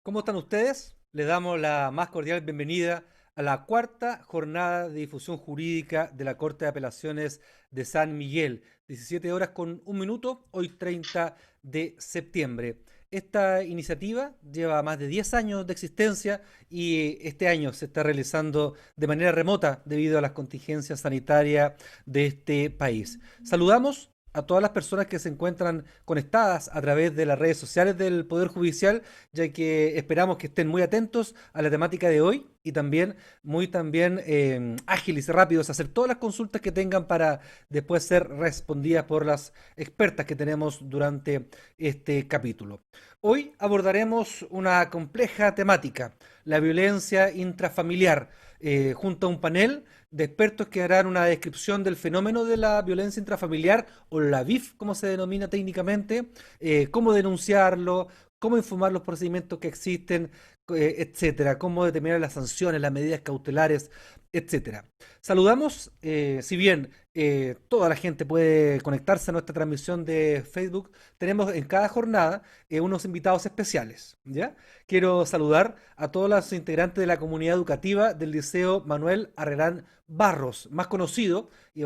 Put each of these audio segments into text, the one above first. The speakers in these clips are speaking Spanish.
¿Cómo están ustedes? Les damos la más cordial bienvenida a la cuarta jornada de difusión jurídica de la Corte de Apelaciones de San Miguel. 17 horas con un minuto, hoy 30 de septiembre. Esta iniciativa lleva más de 10 años de existencia y este año se está realizando de manera remota debido a las contingencias sanitarias de este país. Saludamos a todas las personas que se encuentran conectadas a través de las redes sociales del Poder Judicial, ya que esperamos que estén muy atentos a la temática de hoy y también muy también ágiles y rápidos a hacer todas las consultas que tengan para después ser respondidas por las expertas que tenemos durante este capítulo. Hoy abordaremos una compleja temática, la violencia intrafamiliar, junto a un panel de expertos que harán una descripción del fenómeno de la violencia intrafamiliar o la VIF, como se denomina técnicamente, cómo denunciarlo, cómo informar los procedimientos que existen, etcétera, cómo determinar las sanciones, las medidas cautelares, etcétera. Saludamos, si bien toda la gente puede conectarse a nuestra transmisión de Facebook, tenemos en cada jornada unos invitados especiales, ¿ya? Quiero saludar a todos los integrantes de la comunidad educativa del Liceo Manuel Arrelán Barros, más conocido, y le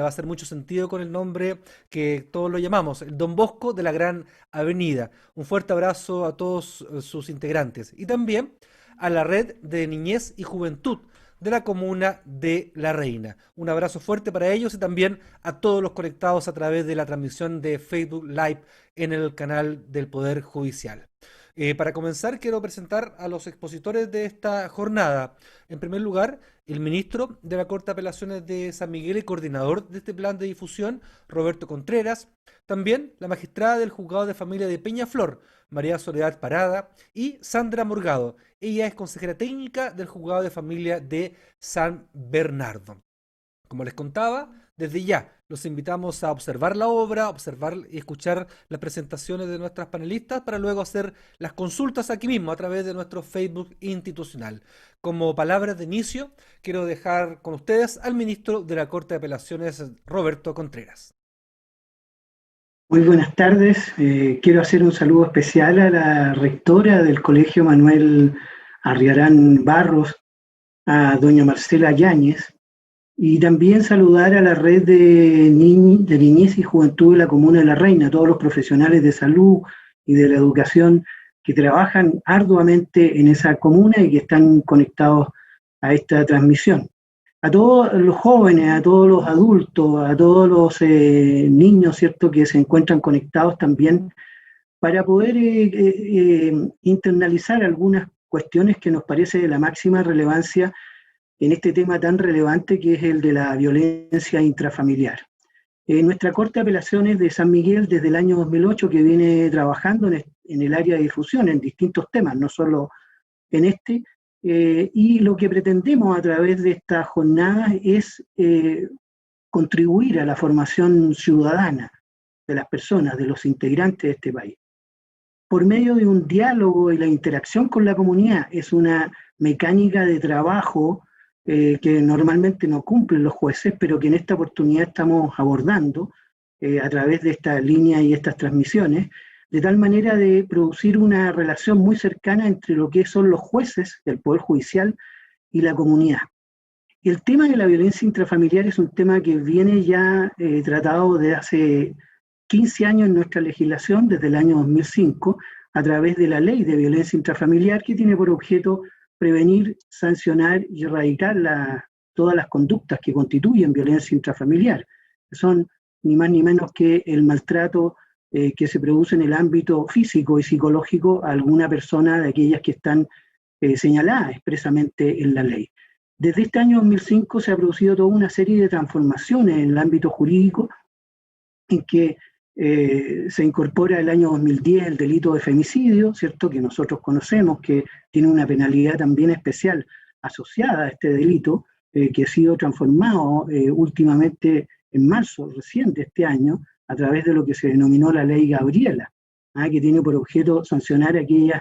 va a hacer mucho sentido con el nombre que todos lo llamamos, el Don Bosco de la Gran Avenida. Un fuerte abrazo a todos sus integrantes y también a la red de niñez y juventud de la comuna de La Reina. Un abrazo fuerte para ellos y también a todos los conectados a través de la transmisión de Facebook Live en el canal del Poder Judicial. Para comenzar, quiero presentar a los expositores de esta jornada. En primer lugar, el ministro de la Corte de Apelaciones de San Miguel y coordinador de este plan de difusión, Roberto Contreras. También la magistrada del Juzgado de Familia de Peñaflor, María Soledad Parada, y Sandra Morgado. Ella es consejera técnica del Juzgado de Familia de San Bernardo. Como les contaba, desde ya los invitamos a observar la obra, observar y escuchar las presentaciones de nuestras panelistas para luego hacer las consultas aquí mismo a través de nuestro Facebook institucional. Como palabras de inicio, quiero dejar con ustedes al ministro de la Corte de Apelaciones, Roberto Contreras. Muy buenas tardes. Quiero hacer un saludo especial a la rectora del Colegio Manuel Arriarán Barros, a doña Marcela Yáñez, y también saludar a la red de niñez y juventud de la Comuna de La Reina, a todos los profesionales de salud y de la educación que trabajan arduamente en esa comuna y que están conectados a esta transmisión. A todos los jóvenes, a todos los adultos, a todos los niños, ¿cierto?, que se encuentran conectados también para poder internalizar algunas cuestiones que nos parece de la máxima relevancia en este tema tan relevante que es el de la violencia intrafamiliar. Nuestra Corte de Apelaciones de San Miguel desde el año 2008 que viene trabajando en el área de difusión en distintos temas, no solo en este, y lo que pretendemos a través de esta jornada es contribuir a la formación ciudadana de las personas, de los integrantes de este país. Por medio de un diálogo y la interacción con la comunidad, es una mecánica de trabajo que normalmente no cumplen los jueces, pero que en esta oportunidad estamos abordando a través de esta línea y estas transmisiones, de tal manera de producir una relación muy cercana entre lo que son los jueces del Poder Judicial y la comunidad. Y el tema de la violencia intrafamiliar es un tema que viene ya tratado de hace 15 años en nuestra legislación, desde el año 2005, a través de la Ley de Violencia Intrafamiliar, que tiene por objeto prevenir, sancionar y erradicar todas las conductas que constituyen violencia intrafamiliar, que son ni más ni menos que el maltrato que se produce en el ámbito físico y psicológico a alguna persona de aquellas que están señaladas expresamente en la ley. Desde este año 2005 se ha producido toda una serie de transformaciones en el ámbito jurídico, en que se incorpora el año 2010 el delito de femicidio, ¿cierto?, que nosotros conocemos, que tiene una penalidad también especial asociada a este delito, que ha sido transformado últimamente en marzo recién de este año, a través de lo que se denominó la Ley Gabriela, que tiene por objeto sancionar aquellos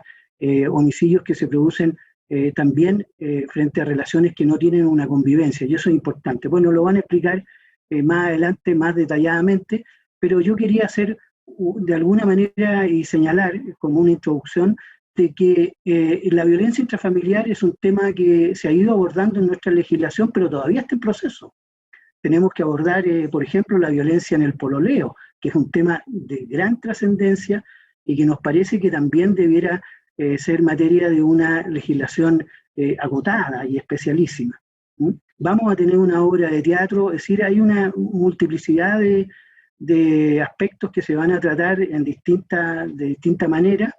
homicidios que se producen también frente a relaciones que no tienen una convivencia, y eso es importante. Bueno, lo van a explicar más adelante, más detalladamente, pero yo quería hacer de alguna manera y señalar como una introducción de que la violencia intrafamiliar es un tema que se ha ido abordando en nuestra legislación, pero todavía está en proceso. Tenemos que abordar, por ejemplo, la violencia en el pololeo, que es un tema de gran trascendencia y que nos parece que también debiera ser materia de una legislación agotada y especialísima. ¿Mm? Vamos a tener una obra de teatro, es decir, hay una multiplicidad de aspectos que se van a tratar de distinta manera,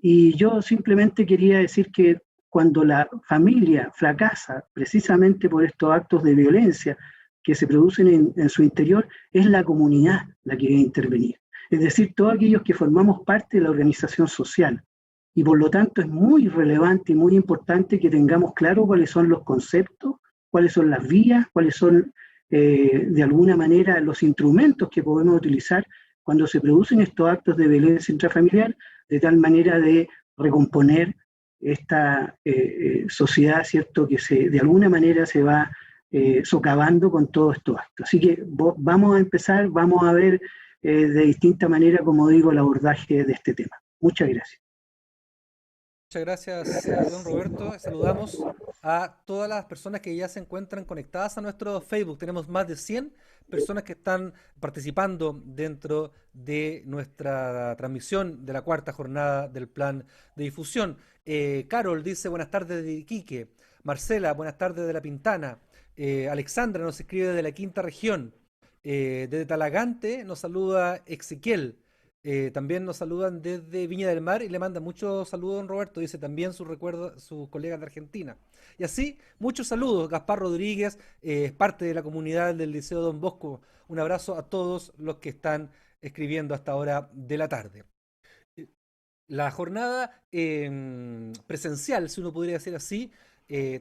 y yo simplemente quería decir que cuando la familia fracasa precisamente por estos actos de violencia que se producen en su interior, es la comunidad la que debe intervenir. Es decir, todos aquellos que formamos parte de la organización social. Y por lo tanto es muy relevante y muy importante que tengamos claro cuáles son los conceptos, cuáles son las vías, cuáles son de alguna manera los instrumentos que podemos utilizar cuando se producen estos actos de violencia intrafamiliar, de tal manera de recomponer esta sociedad, ¿cierto?, que de alguna manera se va socavando con todos estos actos. Así que vamos a empezar, vamos a ver de distinta manera, como digo, el abordaje de este tema. Muchas gracias. Muchas gracias, don Roberto. Saludamos a todas las personas que ya se encuentran conectadas a nuestro Facebook. Tenemos más de 100 personas que están participando dentro de nuestra transmisión de la cuarta jornada del plan de difusión. Carol dice buenas tardes de Iquique. Marcela, buenas tardes de La Pintana. Alexandra nos escribe de la quinta región. Desde Talagante nos saluda Ezequiel. También nos saludan desde Viña del Mar y le mandan muchos saludos, don Roberto. Dice también sus colegas de Argentina. Y así, muchos saludos. Gaspar Rodríguez es parte de la comunidad del Liceo Don Bosco. Un abrazo a todos los que están escribiendo hasta ahora de la tarde. La jornada presencial, si uno podría decir así,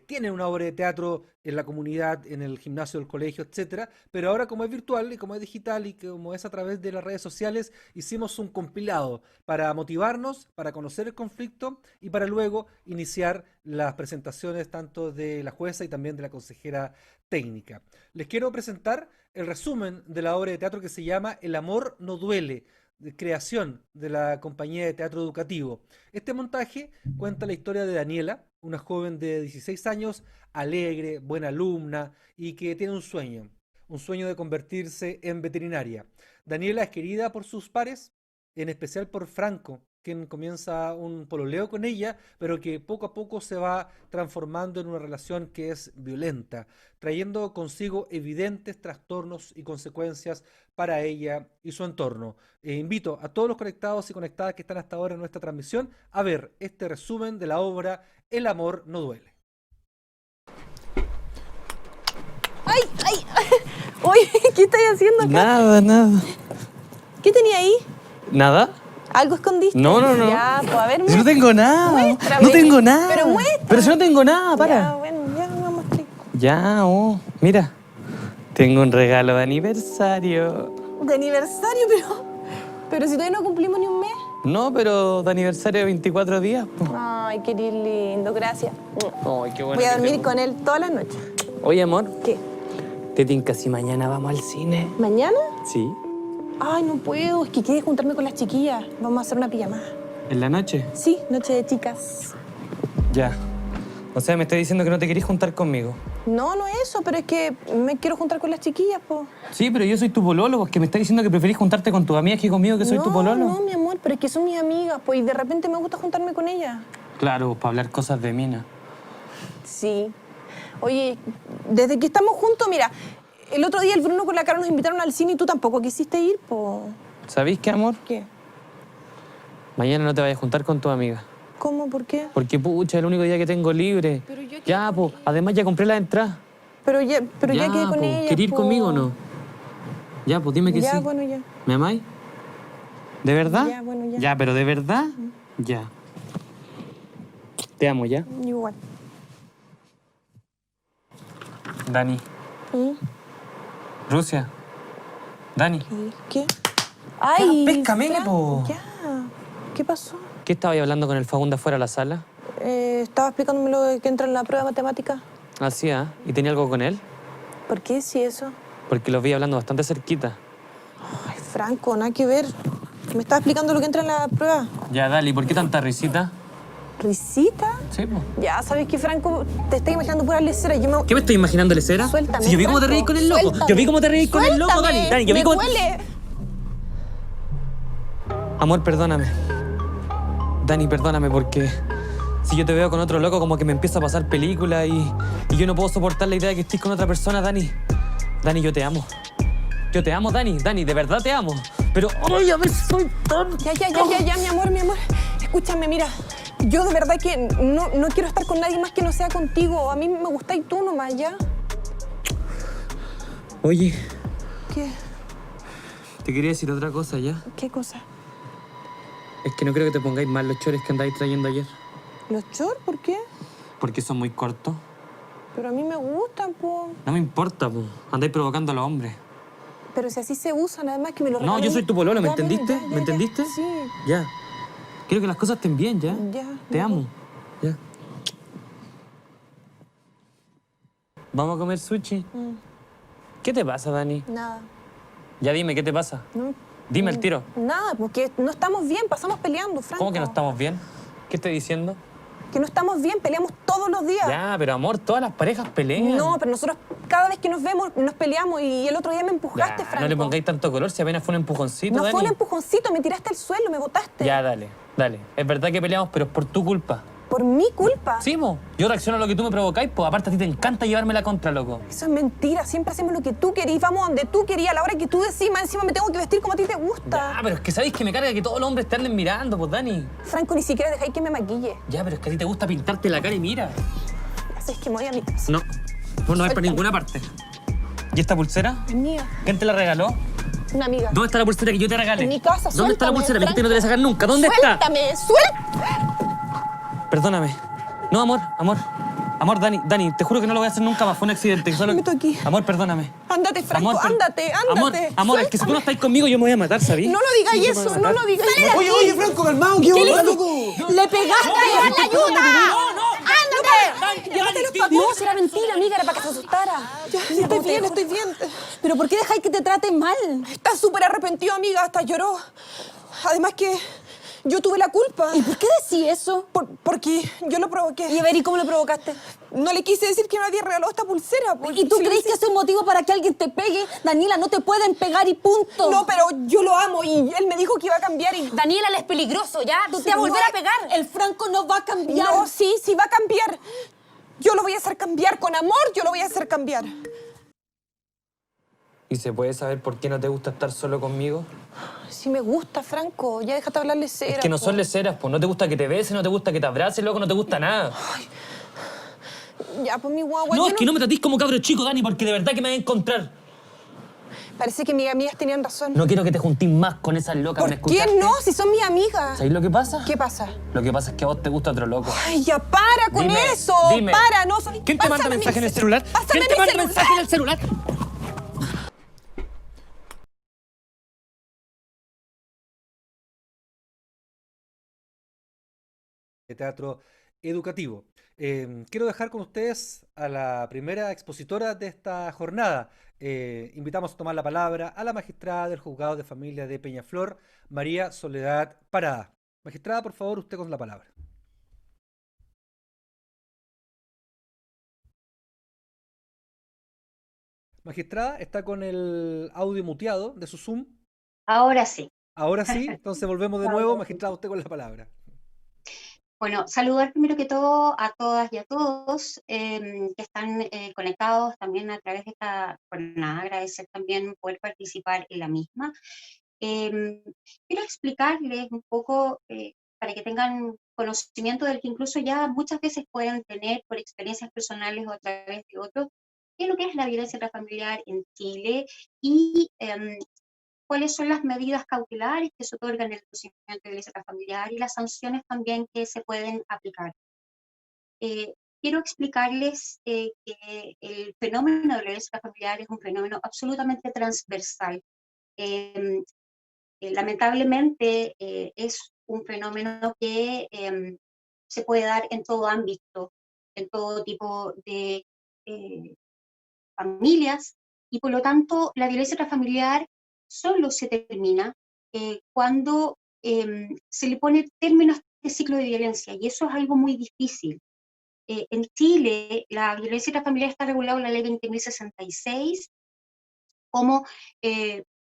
tiene una obra de teatro en la comunidad, en el gimnasio del colegio, etcétera, pero ahora como es virtual y como es digital y como es a través de las redes sociales, hicimos un compilado para motivarnos, para conocer el conflicto y para luego iniciar las presentaciones tanto de la jueza y también de la consejera técnica. Les quiero presentar el resumen de la obra de teatro que se llama El amor no duele, de creación de la compañía de teatro educativo. Este montaje cuenta la historia de Daniela, una joven de 16 años, alegre, buena alumna y que tiene un sueño de convertirse en veterinaria. Daniela es querida por sus pares, en especial por Franco, quien comienza un pololeo con ella, pero que poco a poco se va transformando en una relación que es violenta, trayendo consigo evidentes trastornos y consecuencias para ella y su entorno. Invito a todos los conectados y conectadas que están hasta ahora en nuestra transmisión a ver este resumen de la obra El amor no duele. ¡Ay, ay! Oye, ¿qué estáis haciendo acá? Nada. ¿Qué tenía ahí? ¿Nada? ¿Algo escondiste? No. Ya, pues a ver, Si no tengo nada. muéstrame. No tengo nada. Pero muéstrame. Pero si no tengo nada, para. Ya, bueno, ya me mostré. Ya, mira. Tengo un regalo de aniversario. De aniversario, pero si todavía no cumplimos ni un mes. No, pero de aniversario de 24 días. Po. Ay, qué lindo, gracias. Ay, qué bueno. Voy a dormir con él toda la noche. Oye, amor. ¿Qué? ¿Te tinca si mañana vamos al cine? ¿Mañana? Sí. Ay, no puedo, es que quiero juntarme con las chiquillas. Vamos a hacer una pijamada. ¿En la noche? Sí, noche de chicas. Ya. O sea, me estás diciendo que no te querés juntar conmigo. No, no es eso, pero es que me quiero juntar con las chiquillas, po. Sí, pero yo soy tu pololo, porque me estás diciendo que preferís juntarte con tus amigas que conmigo, que soy tu pololo. No, mi amor, pero es que son mis amigas, pues, y de repente me gusta juntarme con ellas. Claro, para hablar cosas de mina. Sí. Oye, desde que estamos juntos, mira, el otro día el Bruno con la Cara nos invitaron al cine y tú tampoco quisiste ir, po. ¿Sabéis qué, amor? ¿Qué? Mañana no te vayas a juntar con tu amiga. ¿Cómo? ¿Por qué? Porque, pucha, es el único día que tengo libre. Pero yo Ya, pues, además ya compré la entrada. Pero ya quedé con ella. ¿Querés ir po. conmigo o no? Ya, pues dime que sí. Ya, bueno, ya. ¿Me amáis? ¿De verdad? Ya, bueno, ya. Ya, pero ¿de verdad? Ya. Te amo, ¿ya? Igual. Dani. ¿Mm? Rusia. Dani. ¿Qué? ¡Ay! Ya, péscame, Fran, po. Ya. ¿Qué pasó? ¿Qué estabas hablando con el Faunda afuera de la sala? Estaba explicándome lo de que entra en la prueba de matemática. Así, ¿ah? ¿Y tenía algo con él? ¿Por qué sí eso? Porque los vi hablando bastante cerquita. Ay, Franco, nada que ver. Me estaba explicando lo que entra en la prueba. Ya, dale, ¿y por qué tanta risita? ¿Risita? Sí, pues. Ya, ¿sabes qué, Franco? Te estás imaginando pura lecera. Yo me... ¿Qué me estoy imaginando, lecera? Suéltame, Si yo vi cómo te Franco, reís con el loco. suéltame. Yo vi cómo te reís con el loco, Suéltame, Dani. Dani, yo vi me cómo... huele. Amor, perdóname. Dani, perdóname porque si yo te veo con otro loco como que me empieza a pasar película y yo no puedo soportar la idea de que estés con otra persona, Dani. Dani, yo te amo. Yo te amo, Dani. Dani, de verdad te amo. Pero, ¡ay, a ver, soy tan... Ya, mi amor, mi amor. Escúchame, mira. Yo de verdad que no quiero estar con nadie más que no sea contigo. A mí me gustáis tú nomás, ¿ya? Oye, ¿Qué? te quería decir otra cosa, ¿ya? ¿Qué cosa? Es que no creo que te pongáis mal los chores que andáis trayendo ayer. ¿Los shorts? ¿Por qué? Porque son muy cortos. Pero a mí me gustan, po. No me importa, po. Andáis provocando a los hombres. Pero si así se usan, además que me lo No, regalan. yo soy tu pololo, ¿me Ya, bueno, entendiste? ya, ¿Me entendiste? Sí. Ya. Quiero que las cosas estén bien, ¿ya? Ya, Te ya. amo. Ya. ¿Vamos a comer sushi? ¿Qué te pasa, Dani? Nada. Ya dime, ¿qué te pasa? No, Dime el tiro. nada, porque no estamos bien, pasamos peleando, Franco. ¿Cómo que no estamos bien? ¿Qué estoy diciendo? Que no estamos bien, peleamos todos los días. Ya, pero amor, todas las parejas pelean. No, pero nosotros cada vez que nos vemos nos peleamos y el otro día me empujaste, Ya, Franco. no le pongáis tanto color si apenas fue un empujoncito, No Dani. fue un empujoncito, me tiraste al suelo, me botaste. Ya, dale, dale. Es verdad que peleamos, pero es por tu culpa. Por mi culpa. Sí, mo. Yo reacciono a lo que tú me provocáis, pues aparte a ti te encanta llevarme la contra, loco. Eso es mentira, siempre hacemos lo que tú querís, vamos donde tú querías, a la hora que tú decís, más encima me tengo que vestir como a ti te gusta. Ya, pero es que sabéis que me carga que todos los hombres te anden mirando, pues, Dani. Franco, ni siquiera dejáis que me maquille. Ya, pero es que a ti te gusta pintarte la cara y mira. Así es que me voy a mi casa. No, vos no vais para Suéltame. ninguna parte. ¿Y esta pulsera? Es mía, ¿Quién te la regaló? una amiga. ¿Dónde está la pulsera que yo te regalé? En mi casa, ¿Dónde está la suéltame, pulsera? Me dijiste que no te la Franco. voy a sacar nunca. ¿Dónde está? Suéltame, suéltame. Perdóname. No, amor, amor. Amor, Dani, te juro que no lo voy a hacer nunca más. Fue un accidente. Solo... Me toqué. Amor, perdóname. Ándate, Franco, Amor, ándate. Amor, es que si tú no estás conmigo yo me voy a matar, ¿sabes? No lo digáis eso, no lo digáis eso. Oye, Franco, calmado, ¿qué onda, loco? ¡Le pegaste! ¡La ayuda! No. ¡Ándate! ¡Llévate los papeles! No, será mentira, amiga, era para que se asustara. Ya, estoy bien, estoy bien. ¿Pero por qué dejáis que te traten mal? Está súper arrepentido, amiga, hasta lloró. Además que yo tuve la culpa. ¿Y por qué decís eso? Porque yo lo provoqué. Y a ver, ¿y cómo lo provocaste? No le quise decir que me había regalado esta pulsera. porque ¿Y tú si le crees que hubiese- ese es un motivo para que alguien te pegue? Daniela, no te pueden pegar y punto. No, pero yo lo amo y él me dijo que iba a cambiar y... Daniela, él es peligroso, ¿ya? Tú te vas a volver a pegar. El Franco no va a cambiar. No, sí va a cambiar. Yo lo voy a hacer cambiar. Con amor, yo lo voy a hacer cambiar. ¿Y se puede saber por qué no te gusta estar solo conmigo? Sí me gusta, Franco. Ya déjate hablarle cera. Es que no po. son leceras, pues. No te gusta que te beses, no te gusta que te abraces, loco, no te gusta nada. Ya, pues mi guagua. No, yo es que no me tratís como cabro chico, Dani, porque de verdad que me voy a encontrar. Parece que mis amigas tenían razón. No quiero que te juntís más con esas locas, ¿me ¿Por qué escuchaste? no? Si son mis amigas. ¿Sabéis lo que pasa? ¿Qué pasa? Lo que pasa es que a vos te gusta otro loco. Ay, ya para con Dime, eso. dime. Para, no. ¿Quién te manda Pásame mensaje en mi el celular? Pásame ¿Quién te mi manda celular. mensaje en el celular? De teatro educativo. Quiero dejar con ustedes a la primera expositora de esta jornada. Invitamos a tomar la palabra a la magistrada del Juzgado de Familia de Peñaflor, María Soledad Parada. Magistrada, por favor, usted con la palabra. Magistrada, está con el audio muteado de su Zoom. Ahora sí. Ahora sí, entonces volvemos de nuevo. Magistrada, usted con la palabra. Bueno, saludar primero que todo a todas y a todos que están conectados también a través de esta jornada, agradecer también poder participar en la misma. Quiero explicarles un poco para que tengan conocimiento del que incluso ya muchas veces pueden tener por experiencias personales o a través de otros, qué es lo que es la violencia intrafamiliar en Chile y cuáles son las medidas cautelares que se otorgan en el procedimiento de violencia intrafamiliar y las sanciones también que se pueden aplicar. Quiero explicarles que el fenómeno de violencia intrafamiliar es un fenómeno absolutamente transversal. Lamentablemente es un fenómeno que se puede dar en todo ámbito, en todo tipo de familias, y por lo tanto la violencia intrafamiliar solo se termina cuando se le pone término a este ciclo de violencia, y eso es algo muy difícil. En Chile, la violencia intrafamiliar está regulada en la ley 20.066 como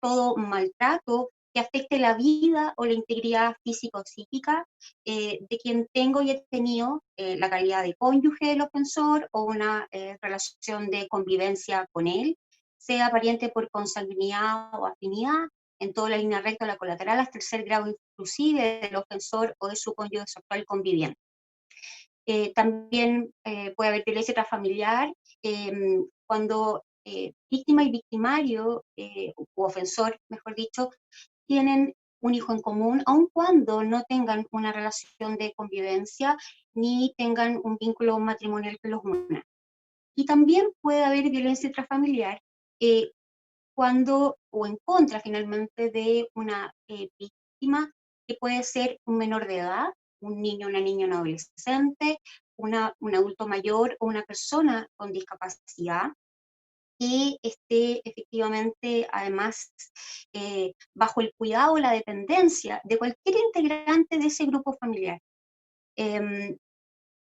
todo maltrato que afecte la vida o la integridad física o psíquica de quien tengo y he tenido la calidad de cónyuge del ofensor o una relación de convivencia con él, sea pariente por consanguinidad o afinidad, en toda la línea recta o la colateral, hasta el tercer grado inclusive del ofensor o de su cónyuge sexual conviviente. También puede haber violencia intrafamiliar cuando víctima y victimario, u ofensor, mejor dicho, tienen un hijo en común, aun cuando no tengan una relación de convivencia ni tengan un vínculo matrimonial que los una. Y también puede haber violencia intrafamiliar cuando, o en contra finalmente de una víctima, que puede ser un menor de edad, un niño, una niña, un adolescente, un adulto mayor o una persona con discapacidad, que esté efectivamente además bajo el cuidado o la dependencia de cualquier integrante de ese grupo familiar.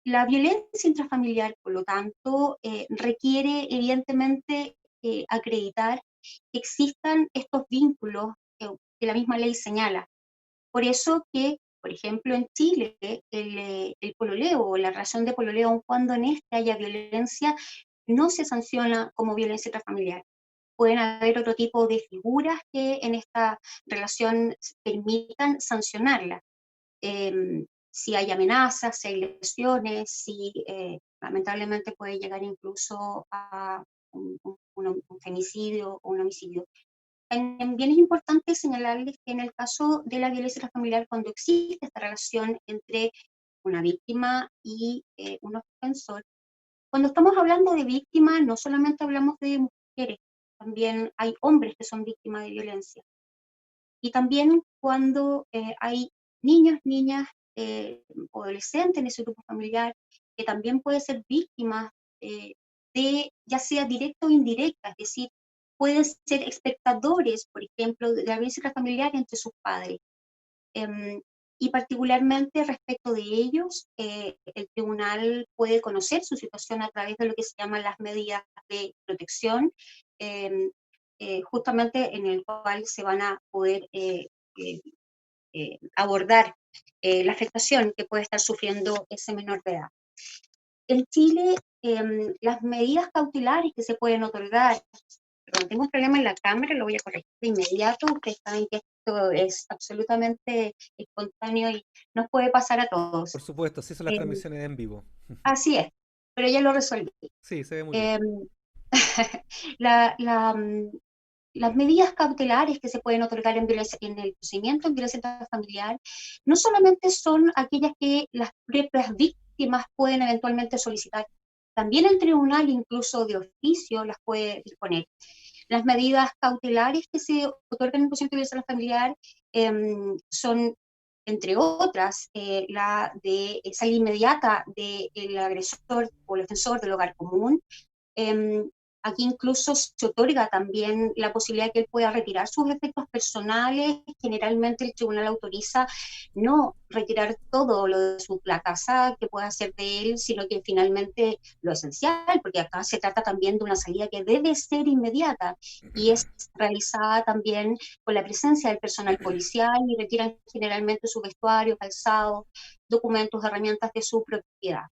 La violencia intrafamiliar, por lo tanto, requiere evidentemente acreditar que existan estos vínculos que la misma ley señala. Por eso que, por ejemplo, en Chile, el pololeo o la relación de pololeo, aun cuando en este haya violencia, no se sanciona como violencia intrafamiliar. Pueden haber otro tipo de figuras que en esta relación permitan sancionarla. Si hay amenazas, si hay lesiones, si lamentablemente puede llegar incluso a un femicidio o un homicidio. También es importante señalarles que en el caso de la violencia intrafamiliar, cuando existe esta relación entre una víctima y un ofensor, cuando estamos hablando de víctimas, no solamente hablamos de mujeres, también hay hombres que son víctimas de violencia. Y también cuando hay niños, niñas, o adolescentes en ese grupo familiar, que también puede ser víctimas de, ya sea directa o indirecta, es decir, pueden ser espectadores, por ejemplo, de la violencia familiar entre sus padres. Y particularmente respecto de ellos, el tribunal puede conocer su situación a través de lo que se llaman las medidas de protección, justamente en el cual se van a poder abordar la afectación que puede estar sufriendo ese menor de edad. En Chile, las medidas cautelares que se pueden otorgar, perdón, tengo un problema en la cámara, lo voy a corregir de inmediato, ustedes saben que esto es absolutamente espontáneo y nos puede pasar a todos. Por supuesto, así son las transmisiones en vivo. Así es, pero ya lo resolví. Sí, se ve muy bien. La, la, las medidas cautelares que se pueden otorgar en el procedimiento en violencia intrafamiliar no solamente son aquellas que las propias víctimas pueden eventualmente solicitar, también el tribunal, incluso de oficio, las puede disponer. Las medidas cautelares que se otorgan en el procedimiento de violencia familiar son, entre otras, la de salida inmediata del agresor o el ofensor del hogar común. Aquí incluso se otorga también la posibilidad de que él pueda retirar sus efectos personales. Generalmente el tribunal autoriza no retirar todo lo de la casa que pueda hacer de él, sino que finalmente lo esencial, porque acá se trata también de una salida que debe ser inmediata y es realizada también con la presencia del personal policial y retiran generalmente su vestuario, calzado, documentos, herramientas de su propiedad.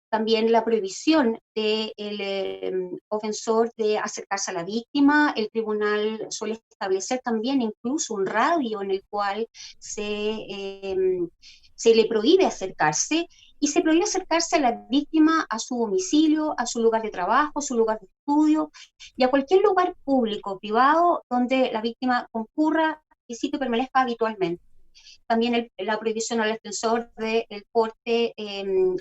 También la prohibición del ofensor de acercarse a la víctima. El tribunal suele establecer también incluso un radio en el cual se le prohíbe acercarse, y se prohíbe acercarse a la víctima a su domicilio, a su lugar de trabajo, a su lugar de estudio y a cualquier lugar público o privado donde la víctima concurra, visite y permanezca habitualmente. También la prohibición al ofensor del porte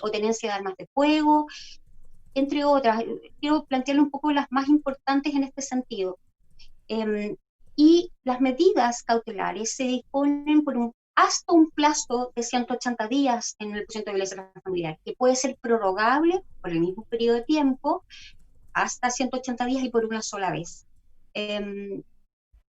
o tenencia de armas de fuego, entre otras. Quiero plantearle un poco las más importantes en este sentido. Y las medidas cautelares se disponen por un hasta un plazo de 180 días en el procedimiento de violencia familiar, que puede ser prorrogable por el mismo periodo de tiempo hasta 180 días y por una sola vez.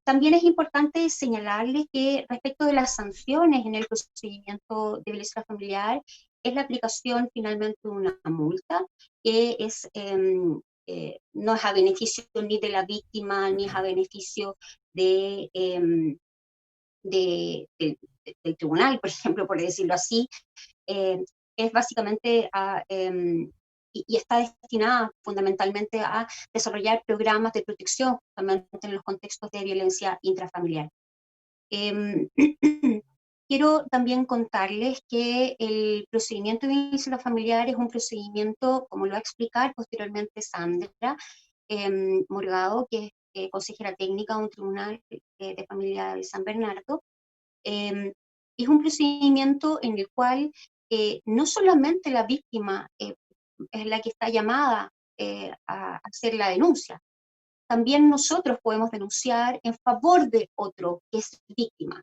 También es importante señalarles que respecto de las sanciones en el procedimiento de violencia familiar, es la aplicación finalmente de una multa, que es, no es a beneficio ni de la víctima, ni es a beneficio del tribunal, por ejemplo, por decirlo así. Es básicamente y está destinada fundamentalmente a desarrollar programas de protección justamente en los contextos de violencia intrafamiliar. Quiero también contarles que el procedimiento de violencia familiar es un procedimiento, como lo va a explicar posteriormente Sandra Morgado, que es consejera técnica de un tribunal de familia de San Bernardo. Es un procedimiento en el cual no solamente la víctima es la que está llamada a hacer la denuncia, también nosotros podemos denunciar en favor de otro que es víctima.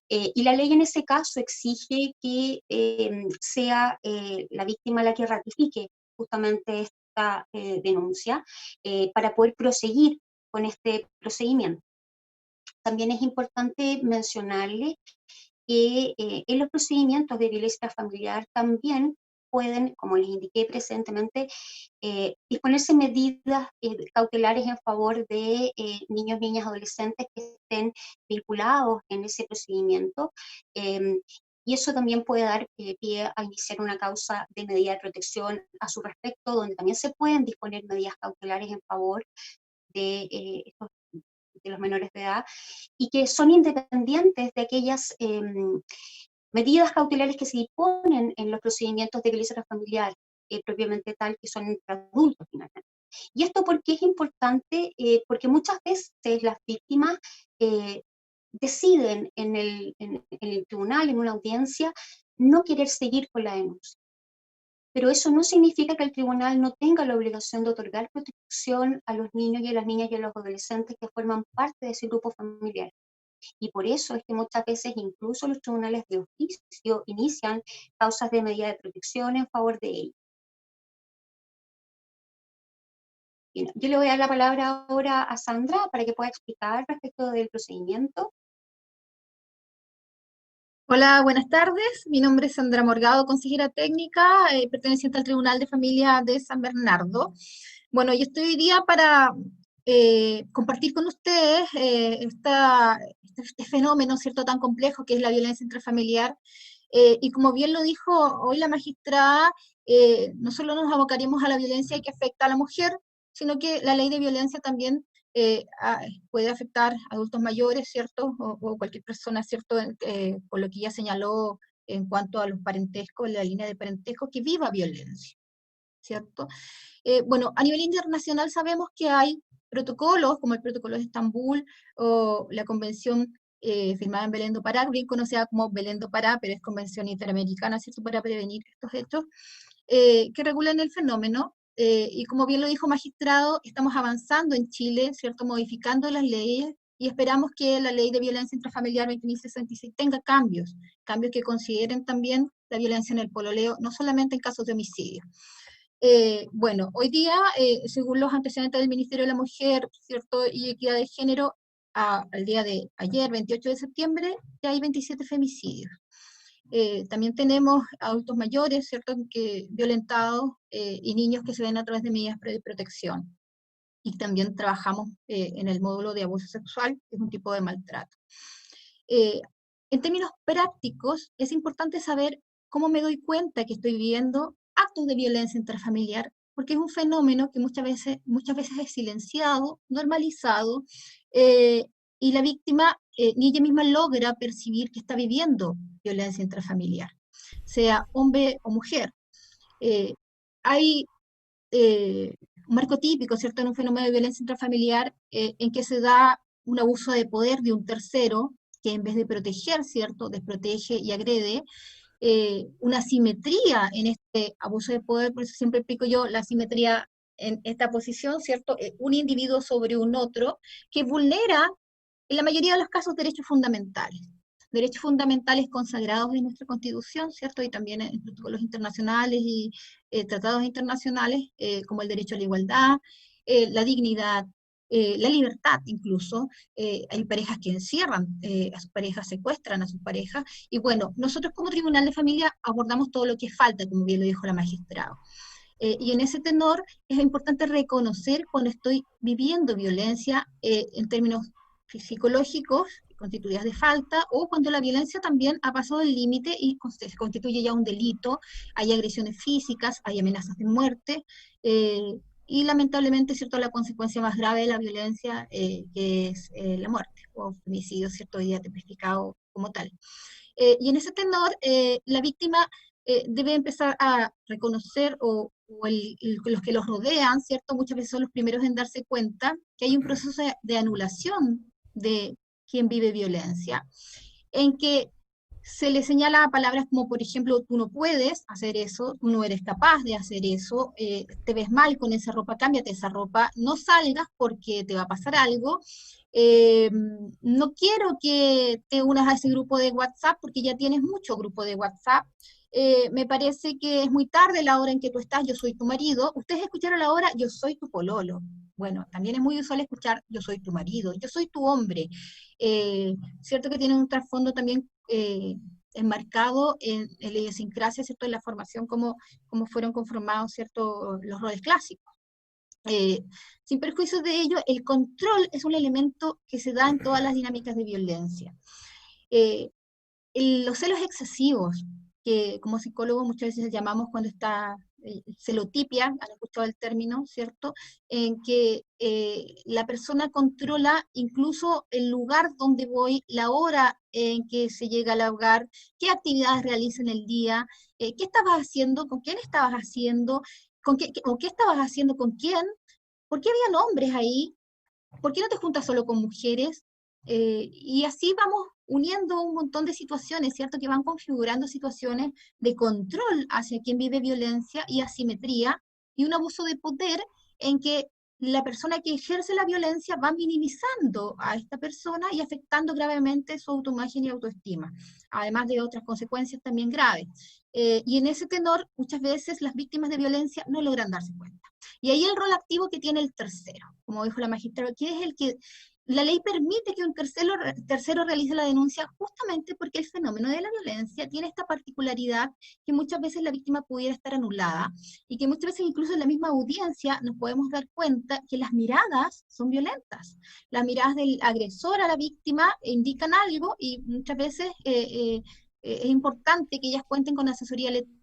Y la ley en ese caso exige que sea la víctima la que ratifique justamente esta denuncia para poder proseguir con este procedimiento. También es importante mencionarle que en los procedimientos de violencia familiar también pueden, como les indiqué presentemente, disponerse medidas cautelares en favor de niños, niñas, adolescentes que estén vinculados en ese procedimiento, y eso también puede dar pie a iniciar una causa de medida de protección a su respecto, donde también se pueden disponer medidas cautelares en favor de los menores de edad, y que son independientes de aquellas medidas cautelares que se disponen en los procedimientos de violencia familiar, propiamente tal, que son entre adultos finalmente. ¿Y esto por qué es importante? Porque muchas veces las víctimas deciden en el tribunal, en una audiencia, no querer seguir con la denuncia. Pero eso no significa que el tribunal no tenga la obligación de otorgar protección a los niños y a las niñas y a los adolescentes que forman parte de ese grupo familiar. Y por eso es que muchas veces incluso los tribunales de oficio inician causas de medida de protección en favor de ellos. Bien, yo le voy a dar la palabra ahora a Sandra para que pueda explicar respecto del procedimiento. Hola, buenas tardes. Mi nombre es Sandra Morgado, consejera técnica, perteneciente al Tribunal de Familia de San Bernardo. Bueno, yo estoy hoy día para compartir con ustedes este fenómeno, ¿cierto?, tan complejo que es la violencia intrafamiliar. Y como bien lo dijo hoy la magistrada, no solo nos abocaremos a la violencia que afecta a la mujer, sino que la ley de violencia también puede afectar a adultos mayores, ¿cierto? O cualquier persona, ¿cierto? Por lo que ya señaló en cuanto a los parentescos, la línea de parentesco, que viva violencia, ¿cierto? Bueno, a nivel internacional sabemos que hay protocolos, como el Protocolo de Estambul, o la Convención firmada en Belém do Pará, bien conocida como Belém do Pará, pero es Convención Interamericana, ¿cierto?, para prevenir estos hechos, que regulan el fenómeno. Y como bien lo dijo magistrado, estamos avanzando en Chile, ¿cierto?, modificando las leyes, y esperamos que la ley de violencia intrafamiliar 2066 tenga cambios que consideren también la violencia en el pololeo, no solamente en casos de homicidio. Bueno, hoy día, según los antecedentes del Ministerio de la Mujer, ¿cierto?, y Equidad de Género, al día de ayer, 28 de septiembre, ya hay 27 femicidios. También tenemos adultos mayores, ¿cierto?, violentados, y niños que se ven a través de medidas de protección. Y también trabajamos en el módulo de abuso sexual, que es un tipo de maltrato. En términos prácticos, es importante saber cómo me doy cuenta que estoy viviendo actos de violencia intrafamiliar, porque es un fenómeno que muchas veces es silenciado, normalizado, y la víctima ni ella misma logra percibir que está viviendo violencia intrafamiliar, sea hombre o mujer. Hay un marco típico, ¿cierto?, en un fenómeno de violencia intrafamiliar en que se da un abuso de poder de un tercero, que en vez de proteger, ¿cierto?, desprotege y agrede. Una simetría en este abuso de poder, por eso siempre explico yo la simetría en esta posición, ¿cierto? Un individuo sobre un otro que vulnera, en la mayoría de los casos, derechos fundamentales. derechos fundamentales consagrados en nuestra Constitución, ¿cierto? Y también en protocolos internacionales y tratados internacionales, como el derecho a la igualdad, la dignidad, la libertad incluso. Hay parejas que encierran a sus parejas, secuestran a sus parejas, y bueno, nosotros como Tribunal de Familia abordamos todo lo que falta, como bien lo dijo la magistrada. Y en ese tenor es importante reconocer cuando estoy viviendo violencia en términos psicológicos, constituidas de falta, o cuando la violencia también ha pasado el límite y se constituye ya un delito, hay agresiones físicas, hay amenazas de muerte, y lamentablemente, ¿cierto?, la consecuencia más grave de la violencia, que es la muerte, o femicidio, ¿cierto?, hoy día tipificado como tal. Y en ese tenor, la víctima debe empezar a reconocer, los que los rodean, ¿cierto?, muchas veces son los primeros en darse cuenta que hay un proceso de anulación de quien vive violencia, en que se le señala palabras como, por ejemplo, tú no puedes hacer eso, tú no eres capaz de hacer eso, te ves mal con esa ropa, cámbiate esa ropa, no salgas porque te va a pasar algo, no quiero que te unas a ese grupo de WhatsApp porque ya tienes mucho grupo de WhatsApp, me parece que es muy tarde la hora en que tú estás, yo soy tu marido. Ustedes escucharon la hora, yo soy tu pololo. Bueno, también es muy usual escuchar, yo soy tu marido, yo soy tu hombre. Cierto que tiene un trasfondo también enmarcado en la idiosincrasia, ¿cierto?, en la formación, como fueron conformados, ¿cierto?, los roles clásicos. Sin perjuicio de ello, el control es un elemento que se da en todas las dinámicas de violencia. Los celos excesivos, que como psicólogos muchas veces llamamos cuando está celotipia, han escuchado el término, ¿cierto?, en que la persona controla incluso el lugar donde voy, la hora en que se llega al hogar, qué actividades realiza en el día, qué estabas haciendo, con quién estabas haciendo, o qué estabas haciendo con quién, por qué habían hombres ahí, por qué no te juntas solo con mujeres, y así vamos uniendo un montón de situaciones, ¿cierto?, que van configurando situaciones de control hacia quien vive violencia y asimetría, y un abuso de poder en que la persona que ejerce la violencia va minimizando a esta persona y afectando gravemente su autoimagen y autoestima, además de otras consecuencias también graves. Y en ese tenor, muchas veces las víctimas de violencia no logran darse cuenta. Y ahí el rol activo que tiene el tercero, como dijo la magistrada, que es el que la ley permite que un tercero realice la denuncia justamente porque el fenómeno de la violencia tiene esta particularidad que muchas veces la víctima pudiera estar anulada y que muchas veces incluso en la misma audiencia nos podemos dar cuenta que las miradas son violentas. Las miradas del agresor a la víctima indican algo y muchas veces es importante que ellas cuenten con asesoría letrada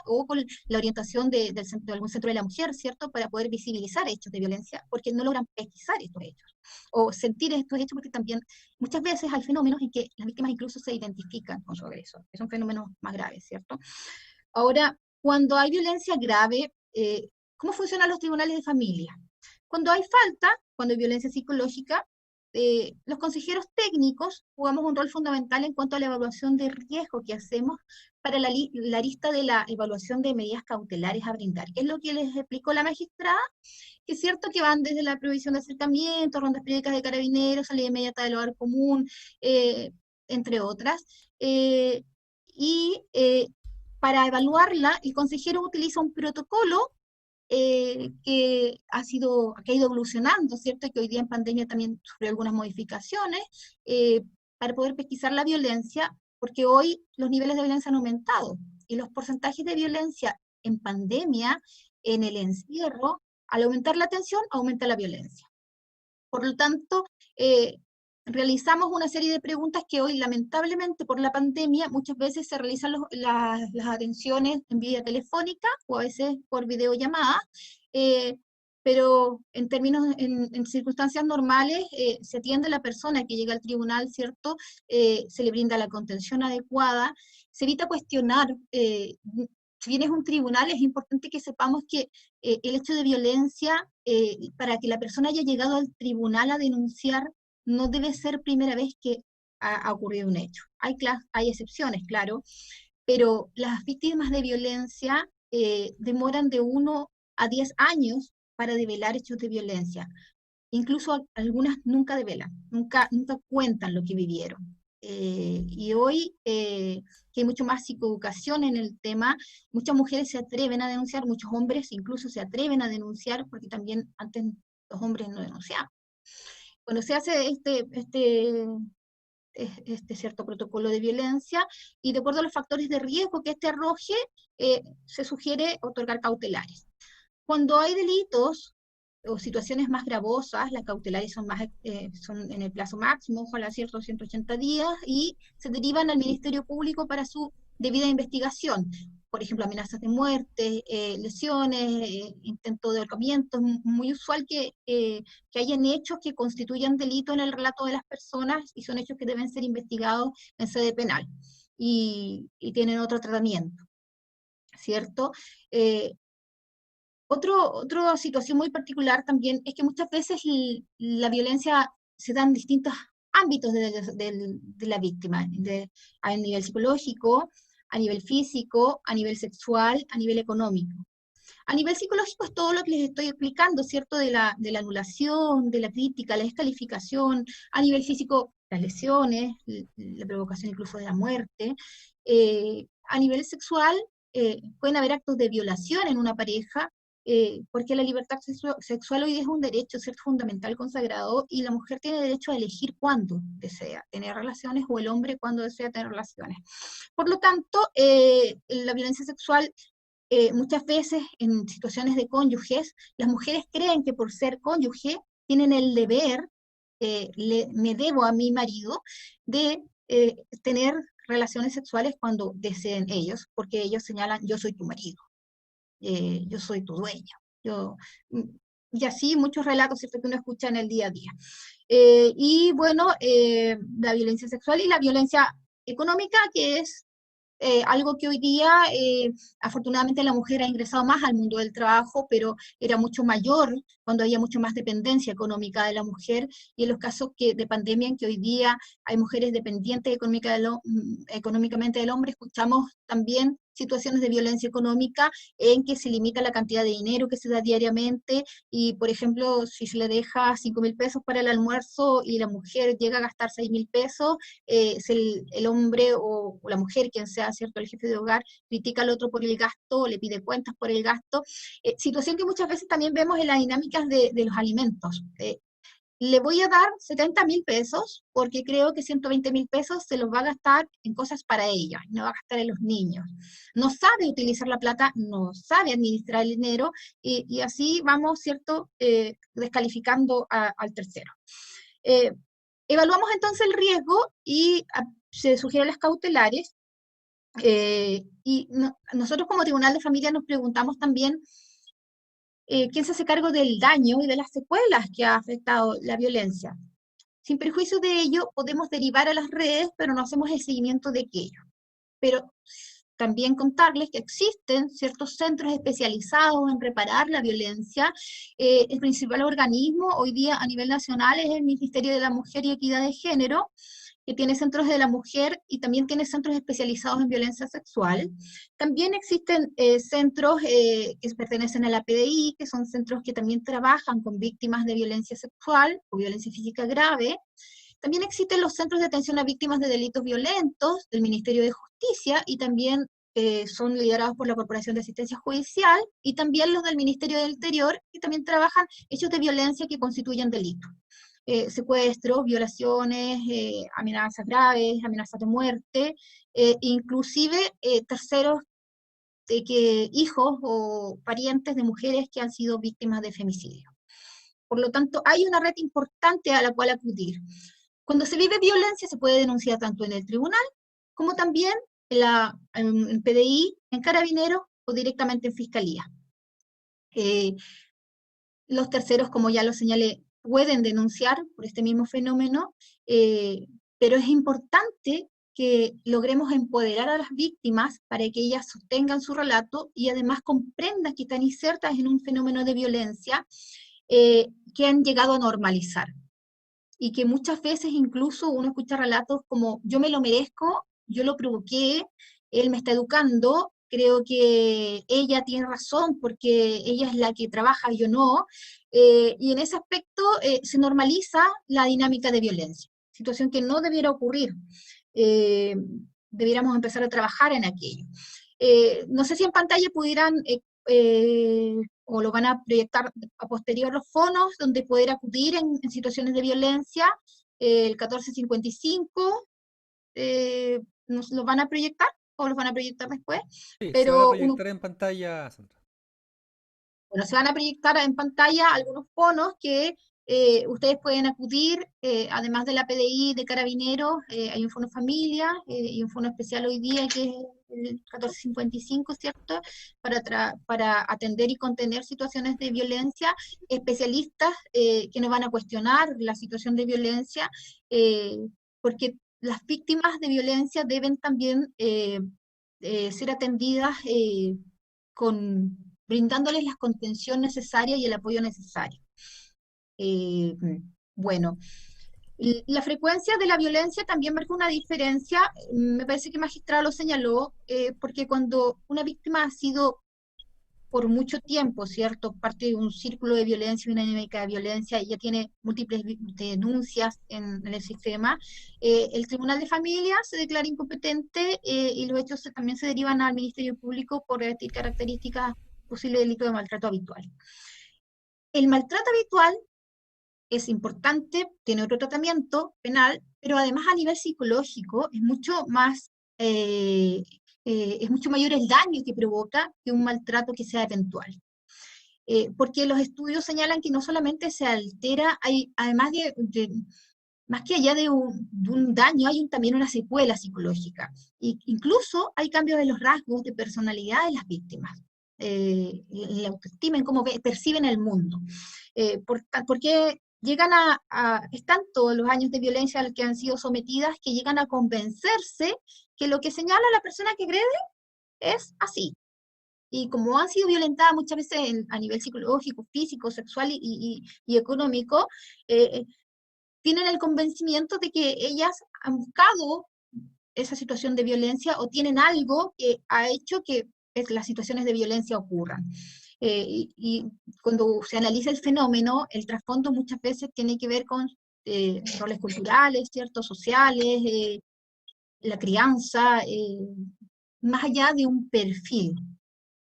o con la orientación de algún centro de la mujer, ¿cierto?, para poder visibilizar hechos de violencia, porque no logran pesquisar estos hechos, o sentir estos hechos, porque también muchas veces hay fenómenos en que las víctimas incluso se identifican con su agresor, que son fenómenos más graves, ¿cierto? Ahora, cuando hay violencia grave, ¿cómo funcionan los tribunales de familia? Cuando hay falta, cuando hay violencia psicológica, los consejeros técnicos jugamos un rol fundamental en cuanto a la evaluación de riesgo que hacemos para la lista de la evaluación de medidas cautelares a brindar. ¿Qué es lo que les explicó la magistrada? Que es cierto que van desde la prohibición de acercamiento, rondas periódicas de carabineros, salida inmediata del hogar común, entre otras, y para evaluarla, el consejero utiliza un protocolo que ha ido evolucionando, ¿cierto? Y que hoy día en pandemia también sufrió algunas modificaciones, para poder pesquisar la violencia, porque hoy los niveles de violencia han aumentado, y los porcentajes de violencia en pandemia, en el encierro, al aumentar la tensión, aumenta la violencia. Por lo tanto, realizamos una serie de preguntas que hoy, lamentablemente, por la pandemia, muchas veces se realizan las atenciones en vía telefónica o a veces por videollamada, pero en términos, en circunstancias normales, se atiende a la persona que llega al tribunal, ¿cierto? Se le brinda la contención adecuada, se evita cuestionar. Si bien es un tribunal, es importante que sepamos que el hecho de violencia, para que la persona haya llegado al tribunal a denunciar, no debe ser primera vez que ha ocurrido un hecho. Hay excepciones, claro, pero las víctimas de violencia demoran de 1 a 10 años para develar hechos de violencia. incluso algunas nunca develan, nunca cuentan lo que vivieron. Y hoy, que hay mucho más psicoeducación en el tema, muchas mujeres se atreven a denunciar, muchos hombres incluso se atreven a denunciar, porque también antes los hombres no denunciaban. Cuando se hace este cierto protocolo de violencia, y de acuerdo a los factores de riesgo que este arroje, se sugiere otorgar cautelares. Cuando hay delitos o situaciones más gravosas, las cautelares son en el plazo máximo, ojalá ciertos 180 días, y se derivan al Ministerio Público para su debida investigación. Por ejemplo, amenazas de muerte, lesiones, intento de ahorcamiento. Es muy usual que hayan hechos que constituyan delito en el relato de las personas, y son hechos que deben ser investigados en sede penal, y tienen otro tratamiento, ¿cierto? Otra situación muy particular también es que muchas veces la violencia se da en distintos ámbitos de la víctima, a nivel psicológico, a nivel físico, a nivel sexual, a nivel económico. A nivel psicológico es todo lo que les estoy explicando, ¿cierto? De la anulación, de la crítica, la descalificación. A nivel físico, las lesiones, la provocación incluso de la muerte. A nivel sexual, pueden haber actos de violación en una pareja, porque la libertad sexual hoy día es un derecho, ¿cierto?, fundamental, consagrado, y la mujer tiene derecho a elegir cuándo desea tener relaciones, o el hombre cuándo desea tener relaciones. Por lo tanto, la violencia sexual, muchas veces en situaciones de cónyuges, las mujeres creen que por ser cónyuge tienen el deber, me debo a mi marido, de tener relaciones sexuales cuando deseen ellos, porque ellos señalan: yo soy tu marido, yo soy tu dueño. Y así muchos relatos, ¿cierto?, que uno escucha en el día a día. Y bueno, la violencia sexual y la violencia económica, que es algo que hoy día, afortunadamente, la mujer ha ingresado más al mundo del trabajo, pero era mucho mayor cuando había mucho más dependencia económica de la mujer, y en los casos de pandemia, en que hoy día hay mujeres dependientes económicamente del hombre, escuchamos también situaciones de violencia económica en que se limita la cantidad de dinero que se da diariamente, y por ejemplo, si se le deja 5.000 pesos para el almuerzo y la mujer llega a gastar 6.000 pesos, el hombre o la mujer, quien sea, ¿cierto?, el jefe de hogar, critica al otro por el gasto, le pide cuentas por el gasto, situación que muchas veces también vemos en las dinámicas de los alimentos. Le voy a dar 70.000 pesos porque creo que 120.000 pesos se los va a gastar en cosas para ella, no va a gastar en los niños. No sabe utilizar la plata, no sabe administrar el dinero, y así vamos, ¿cierto?, descalificando al tercero. Evaluamos entonces el riesgo y se sugieren las cautelares, y nosotros como Tribunal de Familia nos preguntamos también quién se hace cargo del daño y de las secuelas que ha afectado la violencia. Sin perjuicio de ello, podemos derivar a las redes, pero no hacemos el seguimiento de aquello. Pero también contarles que existen ciertos centros especializados en reparar la violencia. El principal organismo hoy día a nivel nacional es el Ministerio de la Mujer y Equidad de Género, que tiene centros de la mujer y también tiene centros especializados en violencia sexual. También existen centros que pertenecen a la PDI, que son centros que también trabajan con víctimas de violencia sexual o violencia física grave. También existen los centros de atención a víctimas de delitos violentos del Ministerio de Justicia, y también son liderados por la Corporación de Asistencia Judicial, y también los del Ministerio del Interior, que también trabajan hechos de violencia que constituyen delitos. Secuestros, violaciones, amenazas graves, amenazas de muerte, inclusive terceros, hijos o parientes de mujeres que han sido víctimas de femicidio. Por lo tanto, hay una red importante a la cual acudir. Cuando se vive violencia se puede denunciar tanto en el tribunal como también en PDI, en Carabineros o directamente en Fiscalía. Los terceros, como ya lo señalé, pueden denunciar por este mismo fenómeno, pero es importante que logremos empoderar a las víctimas para que ellas sostengan su relato y además comprendan que están insertas en un fenómeno de violencia que han llegado a normalizar. Y que muchas veces incluso uno escucha relatos como: yo me lo merezco, yo lo provoqué, él me está educando, creo que ella tiene razón porque ella es la que trabaja, yo no, y en ese aspecto se normaliza la dinámica de violencia, situación que no debiera ocurrir. Eh, Debiéramos empezar a trabajar en aquello. No sé si en pantalla pudieran, o lo van a proyectar a posterior los fonos, donde poder acudir en situaciones de violencia, el 1455, nos lo van a proyectar o los van a proyectar después, Sí, se van a pero uno, proyectar en pantalla, Sandra. bueno, se van a proyectar en pantalla algunos fonos que ustedes pueden acudir, además de la PDI de Carabineros, hay un fono familia y un fono especial hoy día que es el 1455, ¿cierto? Para atender y contener situaciones de violencia, especialistas que nos van a cuestionar la situación de violencia, porque las víctimas de violencia deben también ser atendidas con brindándoles la contención necesaria y el apoyo necesario. Eh, bueno, la frecuencia de la violencia también marca una diferencia, me parece que el magistrado lo señaló, porque cuando una víctima ha sido por mucho tiempo, ¿cierto? Parte de un círculo de violencia, una dinámica de violencia, y ya tiene múltiples denuncias en el sistema. El Tribunal de Familia se declara incompetente y los hechos también se derivan al Ministerio Público por revestir características posible delito de maltrato habitual. El maltrato habitual es importante, tiene otro tratamiento penal, pero además a nivel psicológico es mucho mayor el daño que provoca que un maltrato que sea eventual. Porque los estudios señalan que no solamente se altera, además más que allá de un daño, hay también una secuela psicológica. Incluso hay cambios de los rasgos de personalidad de las víctimas. La autoestima, en cómo perciben el mundo. Porque llegan es tanto los años de violencia al que han sido sometidas que llegan a convencerse que lo que señala la persona que agrede es así. Y como han sido violentadas muchas veces a nivel psicológico, físico, sexual y económico, tienen el convencimiento de que ellas han buscado esa situación de violencia o tienen algo que ha hecho que las situaciones de violencia ocurran. Y cuando se analiza el fenómeno, el trasfondo muchas veces tiene que ver con roles culturales, ¿cierto? Sociales, la crianza, más allá de un perfil,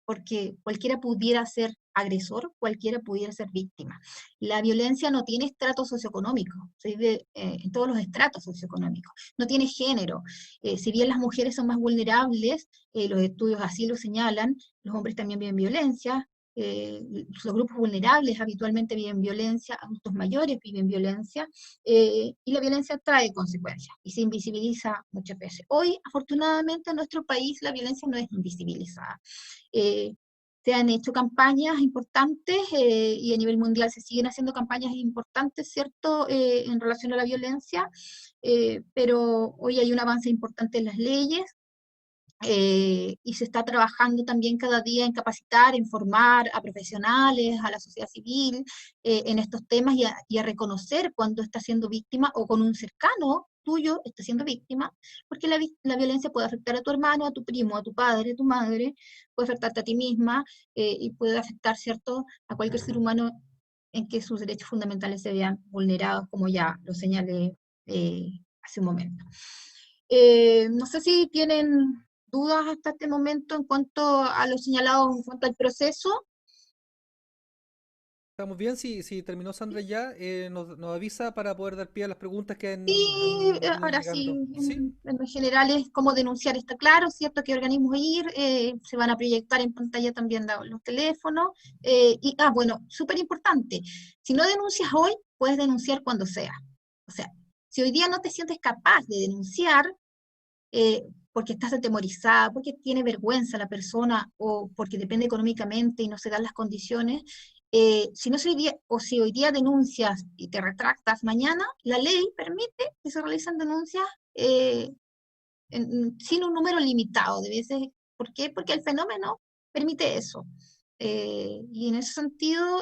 porque cualquiera pudiera ser agresor, cualquiera pudiera ser víctima. La violencia no tiene estrato socioeconómico, se vive en todos los estratos socioeconómicos, no tiene género. Si bien las mujeres son más vulnerables, los estudios así lo señalan, los hombres también viven violencia, los grupos vulnerables habitualmente viven violencia, adultos mayores viven violencia, y la violencia trae consecuencias y se invisibiliza muchas veces. Hoy, afortunadamente, en nuestro país la violencia no es invisibilizada. Se han hecho campañas importantes y a nivel mundial se siguen haciendo campañas importantes, ¿cierto?, en relación a la violencia, pero hoy hay un avance importante en las leyes y se está trabajando también cada día en capacitar, en formar a profesionales, a la sociedad civil en estos temas y a reconocer cuando está siendo víctima o con un cercano tuyo está siendo víctima, porque la violencia puede afectar a tu hermano, a tu primo, a tu padre, a tu madre, puede afectarte a ti misma y puede afectar, ¿cierto?, a cualquier ser humano en que sus derechos fundamentales se vean vulnerados, como ya lo señalé hace un momento. No sé si tienen dudas hasta este momento en cuanto a lo señalado en cuanto al proceso. Estamos bien, si terminó Sandra ya, nos avisa para poder dar pie a las preguntas que Y han ido ahora sí, llegando. ¿Sí? en general es cómo denunciar, está claro, ¿cierto? ¿Qué organismos ir? Se van a proyectar en pantalla también los teléfonos. Bueno, súper importante, si no denuncias hoy, puedes denunciar cuando sea. O sea, si hoy día no te sientes capaz de denunciar, porque estás atemorizada, porque tiene vergüenza la persona o porque depende económicamente y no se dan las condiciones, si no se hoy día, o si hoy día denuncias y te retractas mañana, la ley permite que se realicen denuncias sin un número limitado de veces. ¿Por qué? Porque el fenómeno permite eso. Y en ese sentido,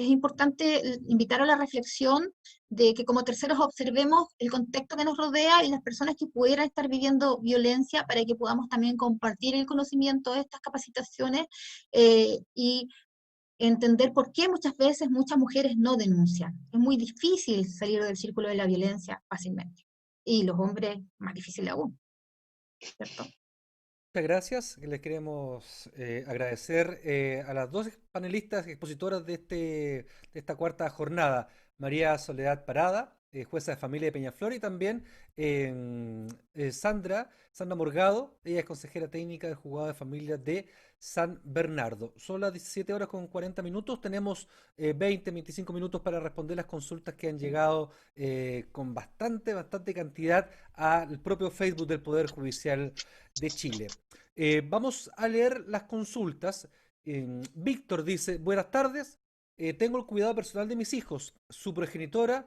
es importante invitar a la reflexión de que como terceros observemos el contexto que nos rodea y las personas que pudieran estar viviendo violencia para que podamos también compartir el conocimiento de estas capacitaciones y entender por qué muchas veces muchas mujeres no denuncian. Es muy difícil salir del círculo de la violencia fácilmente. Y los hombres, más difícil aún, ¿cierto? Muchas gracias. Les queremos agradecer a las dos panelistas expositoras de esta cuarta jornada. María Soledad Parada, jueza de familia de Peñaflor, y también Sandra Morgado, ella es consejera técnica del juzgado de familia de San Bernardo. Son las 17 horas con 40 minutos. Tenemos 25 minutos para responder las consultas que han llegado con bastante cantidad al propio Facebook del Poder Judicial de Chile. Vamos a leer las consultas. Víctor dice, buenas tardes, tengo el cuidado personal de mis hijos. Su progenitora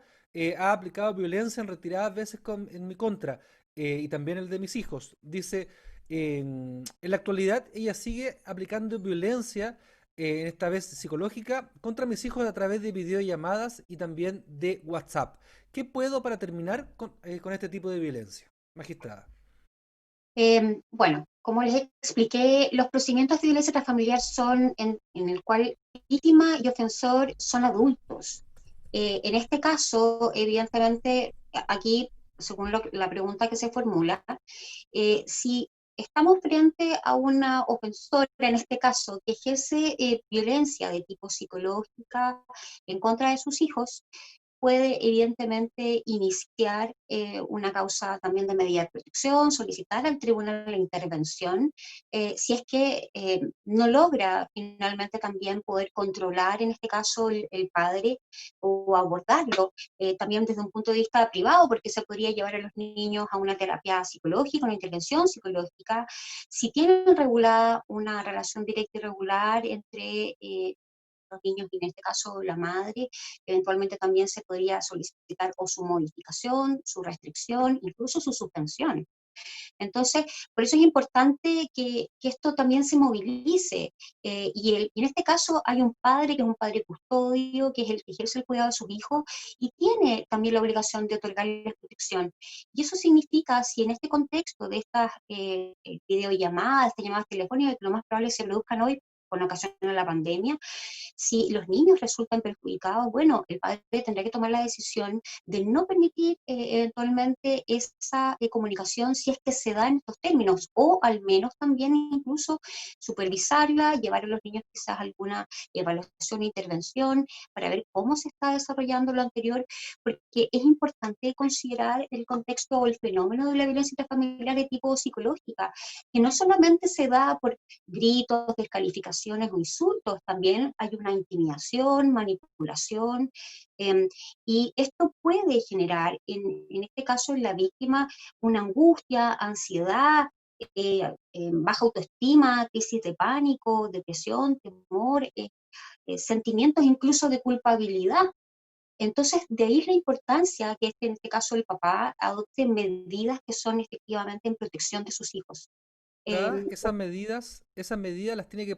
ha aplicado violencia en retiradas veces en mi contra y también el de mis hijos. Dice, en la actualidad ella sigue aplicando violencia, esta vez psicológica, contra mis hijos a través de videollamadas y también de WhatsApp. ¿Qué puedo para terminar con este tipo de violencia? Magistrada. Bueno, como les expliqué, los procedimientos de violencia intrafamiliar son en el cual víctima y ofensor son adultos. En este caso, evidentemente, aquí, según la pregunta que se formula, si estamos frente a una ofensora, en este caso, que ejerce violencia de tipo psicológica en contra de sus hijos, puede evidentemente iniciar una causa también de medida de protección, solicitar al tribunal la intervención, si es que no logra finalmente también poder controlar, en este caso, el padre o abordarlo, también desde un punto de vista privado, porque se podría llevar a los niños a una terapia psicológica, una intervención psicológica, si tienen regulada una relación directa y regular entre los niños y en este caso la madre, eventualmente también se podría solicitar o su modificación, su restricción, incluso su suspensión. Entonces, por eso es importante que esto también se movilice. Y en este caso hay un padre que es un padre custodio, que es el que ejerce el cuidado de sus hijos y tiene también la obligación de otorgarles protección. Y eso significa, si en este contexto de estas videollamadas, estas llamadas telefónicas, que lo más probable se produzcan hoy con ocasión de la pandemia, si los niños resultan perjudicados, bueno, el padre tendrá que tomar la decisión de no permitir eventualmente esa comunicación si es que se da en estos términos, o al menos también incluso supervisarla, llevar a los niños quizás a alguna evaluación e intervención para ver cómo se está desarrollando lo anterior, porque es importante considerar el contexto o el fenómeno de la violencia intrafamiliar de tipo psicológica, que no solamente se da por gritos, descalificaciones o insultos, también hay una intimidación, manipulación, y esto puede generar, en este caso en la víctima, una angustia, ansiedad, baja autoestima, crisis de pánico, depresión, temor, sentimientos incluso de culpabilidad. Entonces, de ahí la importancia que en este caso el papá adopte medidas que son efectivamente en protección de sus hijos. Esas medidas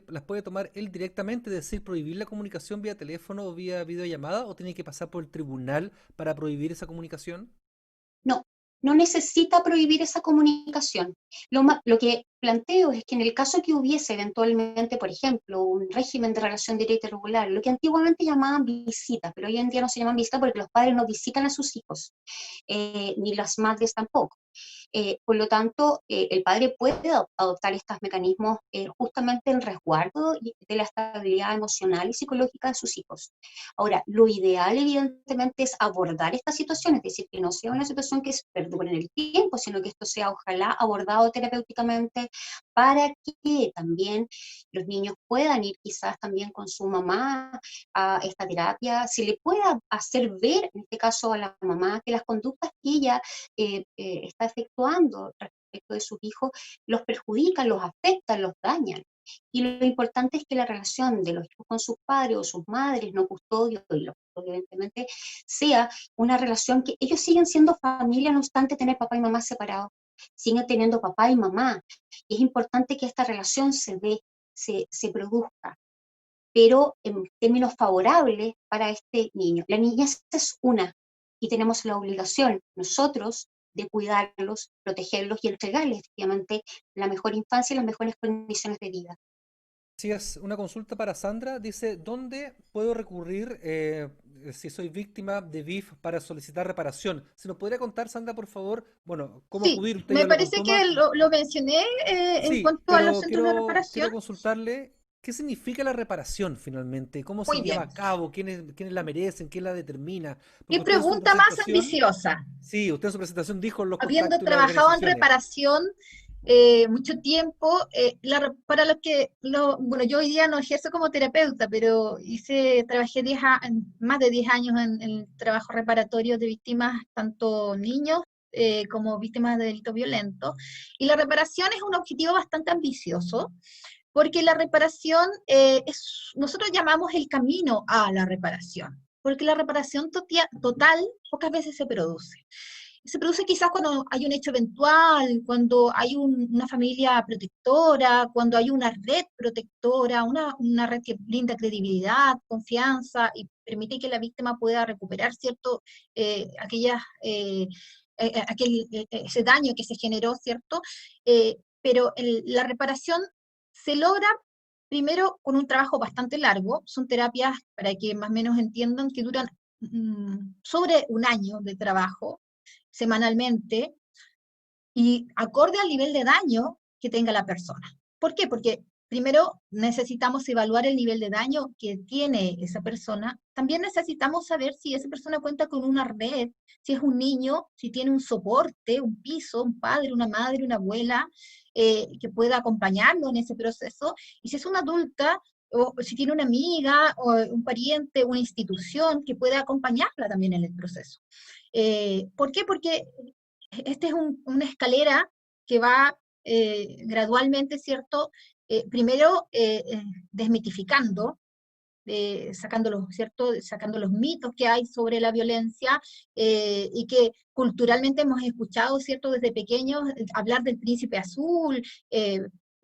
las puede tomar él directamente, es decir, prohibir la comunicación vía teléfono o vía videollamada, o tiene que pasar por el tribunal para prohibir esa comunicación. No, no necesita prohibir esa comunicación. Lo que planteo es que en el caso que hubiese eventualmente, por ejemplo, un régimen de relación directa y regular, lo que antiguamente llamaban visitas, pero hoy en día no se llaman visitas porque los padres no visitan a sus hijos, ni las madres tampoco. Por lo tanto, el padre puede adoptar estos mecanismos justamente en resguardo de la estabilidad emocional y psicológica de sus hijos. Ahora, lo ideal evidentemente es abordar esta situación, es decir, que no sea una situación que se perdure en el tiempo, sino que esto sea ojalá abordado terapéuticamente para que también los niños puedan ir quizás también con su mamá a esta terapia, se le pueda hacer ver, en este caso a la mamá, que las conductas que ella está efectuando respecto de sus hijos los perjudican, los afectan, los dañan. Y lo importante es que la relación de los hijos con sus padres o sus madres, no custodios, y los custodios evidentemente, sea una relación que ellos siguen siendo familia, no obstante tener papá y mamá separados, siguen teniendo papá y mamá. Y es importante que esta relación se dé, se produzca. pero en términos favorables para este niño. La niñez es una, y tenemos la obligación nosotros de cuidarlos, protegerlos y entregarles efectivamente la mejor infancia y las mejores condiciones de vida. Sí, es una consulta para Sandra. Dice, ¿dónde puedo recurrir si soy víctima de BIF para solicitar reparación? ¿Se nos podría contar, Sandra, por favor? Bueno, ¿cómo Sí, acudir? Usted me ya lo parece contó que más. lo mencioné en Sí, cuanto a los pero centros de quiero reparación. consultarle qué significa la reparación finalmente, cómo se Muy lleva bien. a cabo, quiénes la merecen, quién la determina. ¿Qué Porque usted en su pregunta más presentación, ambiciosa? sí, usted en su presentación dijo los Habiendo contactos y las trabajado en organizaciones. reparación mucho tiempo, para los que, bueno, yo hoy día no ejerzo como terapeuta, pero trabajé más de 10 años en el trabajo reparatorio de víctimas, tanto niños como víctimas de delitos violentos, y la reparación es un objetivo bastante ambicioso, porque la reparación nosotros llamamos el camino a la reparación, porque la reparación total pocas veces se produce. Se produce quizás cuando hay un hecho eventual, cuando hay una familia protectora, cuando hay una red protectora, una red que brinda credibilidad, confianza y permite que la víctima pueda recuperar cierto, ese daño que se generó, ¿cierto? Pero la reparación se logra primero con un trabajo bastante largo. Son terapias, para que más o menos entiendan, que duran sobre un año de trabajo semanalmente y acorde al nivel de daño que tenga la persona. ¿Por qué? Porque primero necesitamos evaluar el nivel de daño que tiene esa persona. También necesitamos saber si esa persona cuenta con una red, si es un niño, si tiene un soporte, un piso, un padre, una madre, una abuela, que pueda acompañarlo en ese proceso. Y si es una adulta, o si tiene una amiga, o un pariente, una institución que pueda acompañarla también en el proceso. ¿Por qué? Porque esta es una escalera que va gradualmente, ¿cierto? Primero desmitificando, ¿cierto? Sacando los mitos que hay sobre la violencia y que culturalmente hemos escuchado, ¿cierto? Desde pequeños hablar del príncipe azul,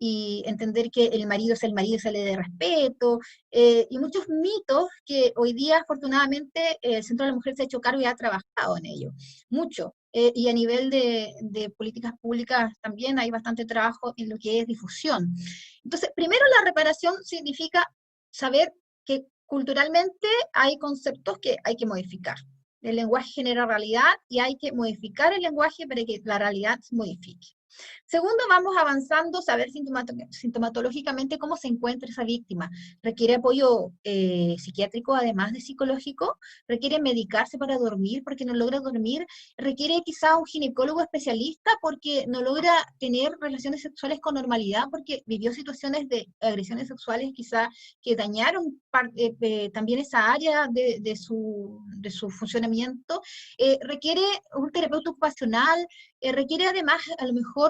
y entender que el marido es el marido, se le dé respeto, y muchos mitos que hoy día, afortunadamente, el Centro de la Mujer se ha hecho cargo y ha trabajado en ello, mucho. Y a nivel de políticas públicas también hay bastante trabajo en lo que es difusión. Entonces, primero la reparación significa saber que culturalmente hay conceptos que hay que modificar. El lenguaje genera realidad y hay que modificar el lenguaje para que la realidad se modifique. Segundo, vamos avanzando, saber sintomatológicamente cómo se encuentra esa víctima. ¿Requiere apoyo psiquiátrico además de psicológico? ¿Requiere medicarse para dormir porque no logra dormir? ¿Requiere quizá un ginecólogo especialista porque no logra tener relaciones sexuales con normalidad porque vivió situaciones de agresiones sexuales quizá que dañaron también esa área de su funcionamiento? ¿Requiere un terapeuta ocupacional? Requiere además a lo mejor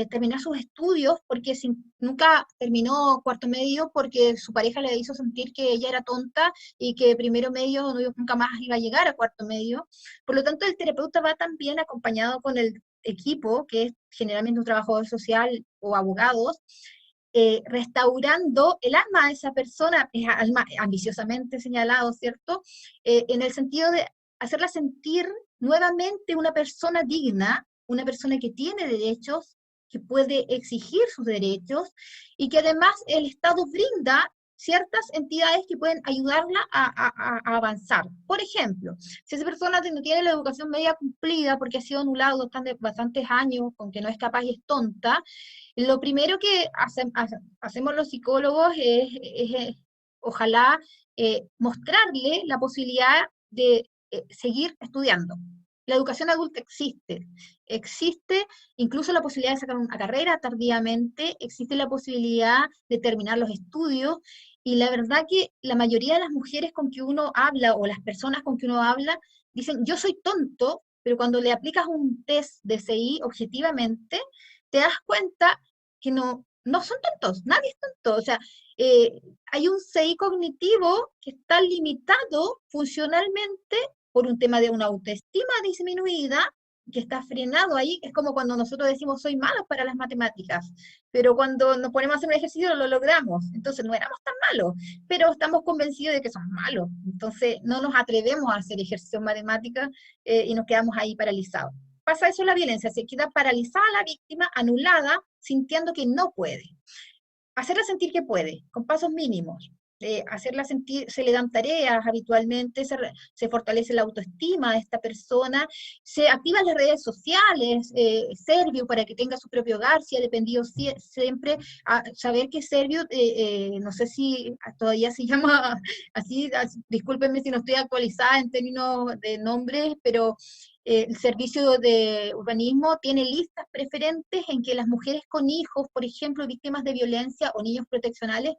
terminar sus estudios porque nunca terminó cuarto medio porque su pareja le hizo sentir que ella era tonta y que primero medio nunca más iba a llegar a cuarto medio. Por lo tanto, el terapeuta va también acompañado con el equipo, que es generalmente un trabajador social o abogados, restaurando el alma de esa persona, es alma ambiciosamente señalado, ¿cierto? En el sentido de hacerla sentir nuevamente una persona digna, una persona que tiene derechos, que puede exigir sus derechos, y que además el Estado brinda ciertas entidades que pueden ayudarla a avanzar. Por ejemplo, si esa persona no tiene la educación media cumplida porque ha sido anulado bastantes años, con que no es capaz y es tonta, lo primero que hacemos los psicólogos es ojalá mostrarle la posibilidad de seguir estudiando. La educación adulta existe incluso la posibilidad de sacar una carrera tardíamente, existe la posibilidad de terminar los estudios, y la verdad que la mayoría de las mujeres con que uno habla, o las personas con que uno habla, dicen, yo soy tonto, pero cuando le aplicas un test de CI objetivamente, te das cuenta que no son tontos, nadie es tonto, o sea, hay un CI cognitivo que está limitado funcionalmente por un tema de una autoestima disminuida, que está frenado ahí, es como cuando nosotros decimos soy malo para las matemáticas, pero cuando nos ponemos a hacer un ejercicio lo logramos, entonces no éramos tan malos, pero estamos convencidos de que somos malos, entonces no nos atrevemos a hacer ejercicio en matemáticas y nos quedamos ahí paralizados. Pasa eso en la violencia, se queda paralizada la víctima, anulada, sintiendo que no puede. Hacerla sentir que puede, con pasos mínimos. Hacerla sentir, se le dan tareas habitualmente, se fortalece la autoestima de esta persona, se activan las redes sociales, Servio para que tenga su propio hogar, si ha dependido siempre, a saber que Servio, no sé si todavía se llama así, discúlpenme si no estoy actualizada en términos de nombres, pero el servicio de urbanismo tiene listas preferentes en que las mujeres con hijos, por ejemplo, víctimas de violencia o niños proteccionales,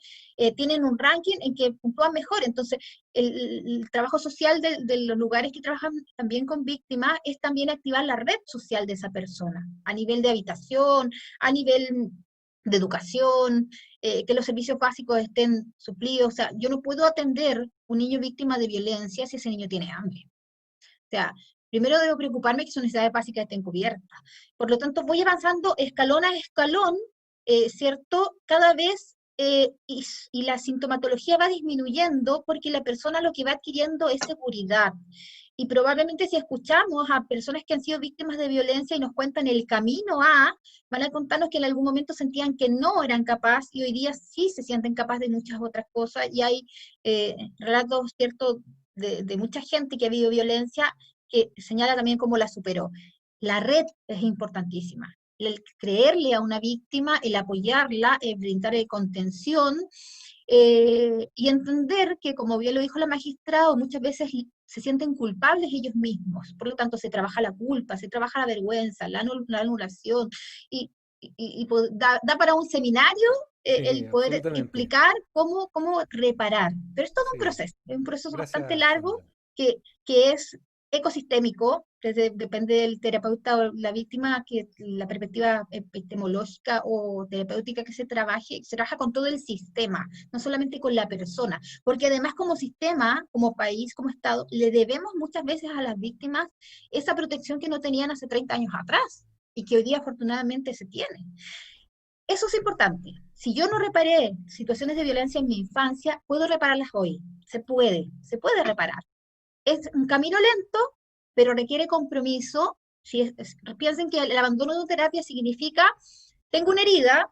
tienen un ranking en que puntúan mejor. Entonces, el trabajo social de los lugares que trabajan también con víctimas es también activar la red social de esa persona, a nivel de habitación, a nivel de educación, que los servicios básicos estén suplidos. O sea, yo no puedo atender un niño víctima de violencia si ese niño tiene hambre. O sea, primero debo preocuparme que sus necesidades básicas estén cubiertas. Por lo tanto, voy avanzando escalón a escalón, ¿cierto? Cada vez, y la sintomatología va disminuyendo porque la persona lo que va adquiriendo es seguridad. Y probablemente si escuchamos a personas que han sido víctimas de violencia y nos cuentan el camino van a contarnos que en algún momento sentían que no eran capaces y hoy día sí se sienten capaces de muchas otras cosas. Y hay relatos, ¿cierto?, de mucha gente que ha vivido violencia que señala también cómo la superó. La red es importantísima. El creerle a una víctima, el apoyarla, el brindarle contención, y entender que, como bien lo dijo la magistrada, muchas veces se sienten culpables ellos mismos. Por lo tanto, se trabaja la culpa, se trabaja la vergüenza, la anulación, da para un seminario el poder Absolutamente. explicar cómo reparar. Pero es todo Sí. un proceso bastante Gracias, largo Sandra. que es ecosistémico, depende del terapeuta o la víctima, que la perspectiva epistemológica o terapéutica que se trabaja con todo el sistema, no solamente con la persona, porque además como sistema, como país, como Estado, le debemos muchas veces a las víctimas esa protección que no tenían hace 30 años atrás y que hoy día afortunadamente se tiene. Eso es importante. Si yo no reparé situaciones de violencia en mi infancia, puedo repararlas hoy. Se puede reparar. Es un camino lento, pero requiere compromiso. Piensen que el abandono de terapia significa, tengo una herida,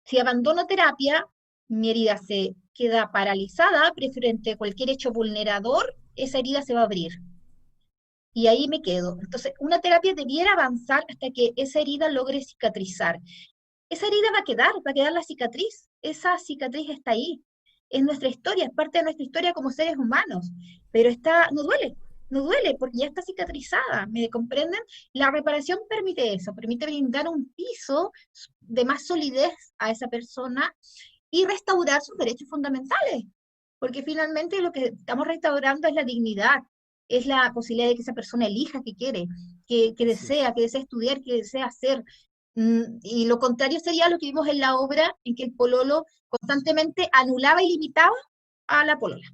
si abandono terapia, mi herida se queda paralizada, frente a cualquier hecho vulnerador, esa herida se va a abrir. Y ahí me quedo. Entonces, una terapia debiera avanzar hasta que esa herida logre cicatrizar. Esa herida va a quedar la cicatriz. Esa cicatriz está ahí. Es nuestra historia, es parte de nuestra historia como seres humanos. Pero no duele porque ya está cicatrizada. ¿Me comprenden? La reparación permite eso, permite brindar un piso de más solidez a esa persona y restaurar sus derechos fundamentales. Porque finalmente lo que estamos restaurando es la dignidad, es la posibilidad de que esa persona elija qué quiere, que desea estudiar, que desea hacer. Y lo contrario sería lo que vimos en la obra, en que el pololo constantemente anulaba y limitaba a la polola.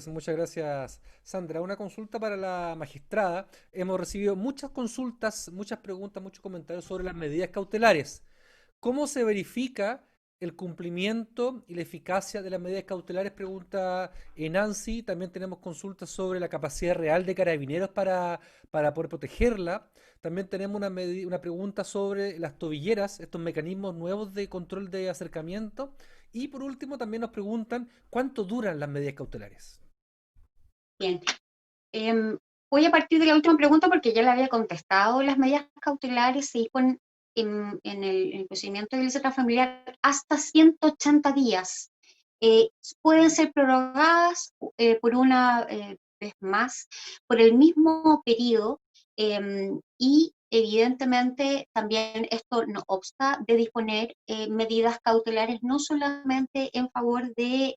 Muchas gracias, Sandra. Una consulta para la magistrada. Hemos recibido muchas consultas, muchas preguntas, muchos comentarios sobre las medidas cautelares. ¿Cómo se verifica el cumplimiento y la eficacia de las medidas cautelares? Pregunta Nancy. También tenemos consultas sobre la capacidad real de carabineros para poder protegerla. También tenemos una pregunta sobre las tobilleras, estos mecanismos nuevos de control de acercamiento. Y por último, también nos preguntan cuánto duran las medidas cautelares. Bien. Voy a partir de la última pregunta porque ya la había contestado. Las medidas cautelares se disponen en el procedimiento de violencia familiar hasta 180 días. Pueden ser prorrogadas por una vez más, por el mismo periodo, y evidentemente también esto no obsta de disponer medidas cautelares no solamente en favor de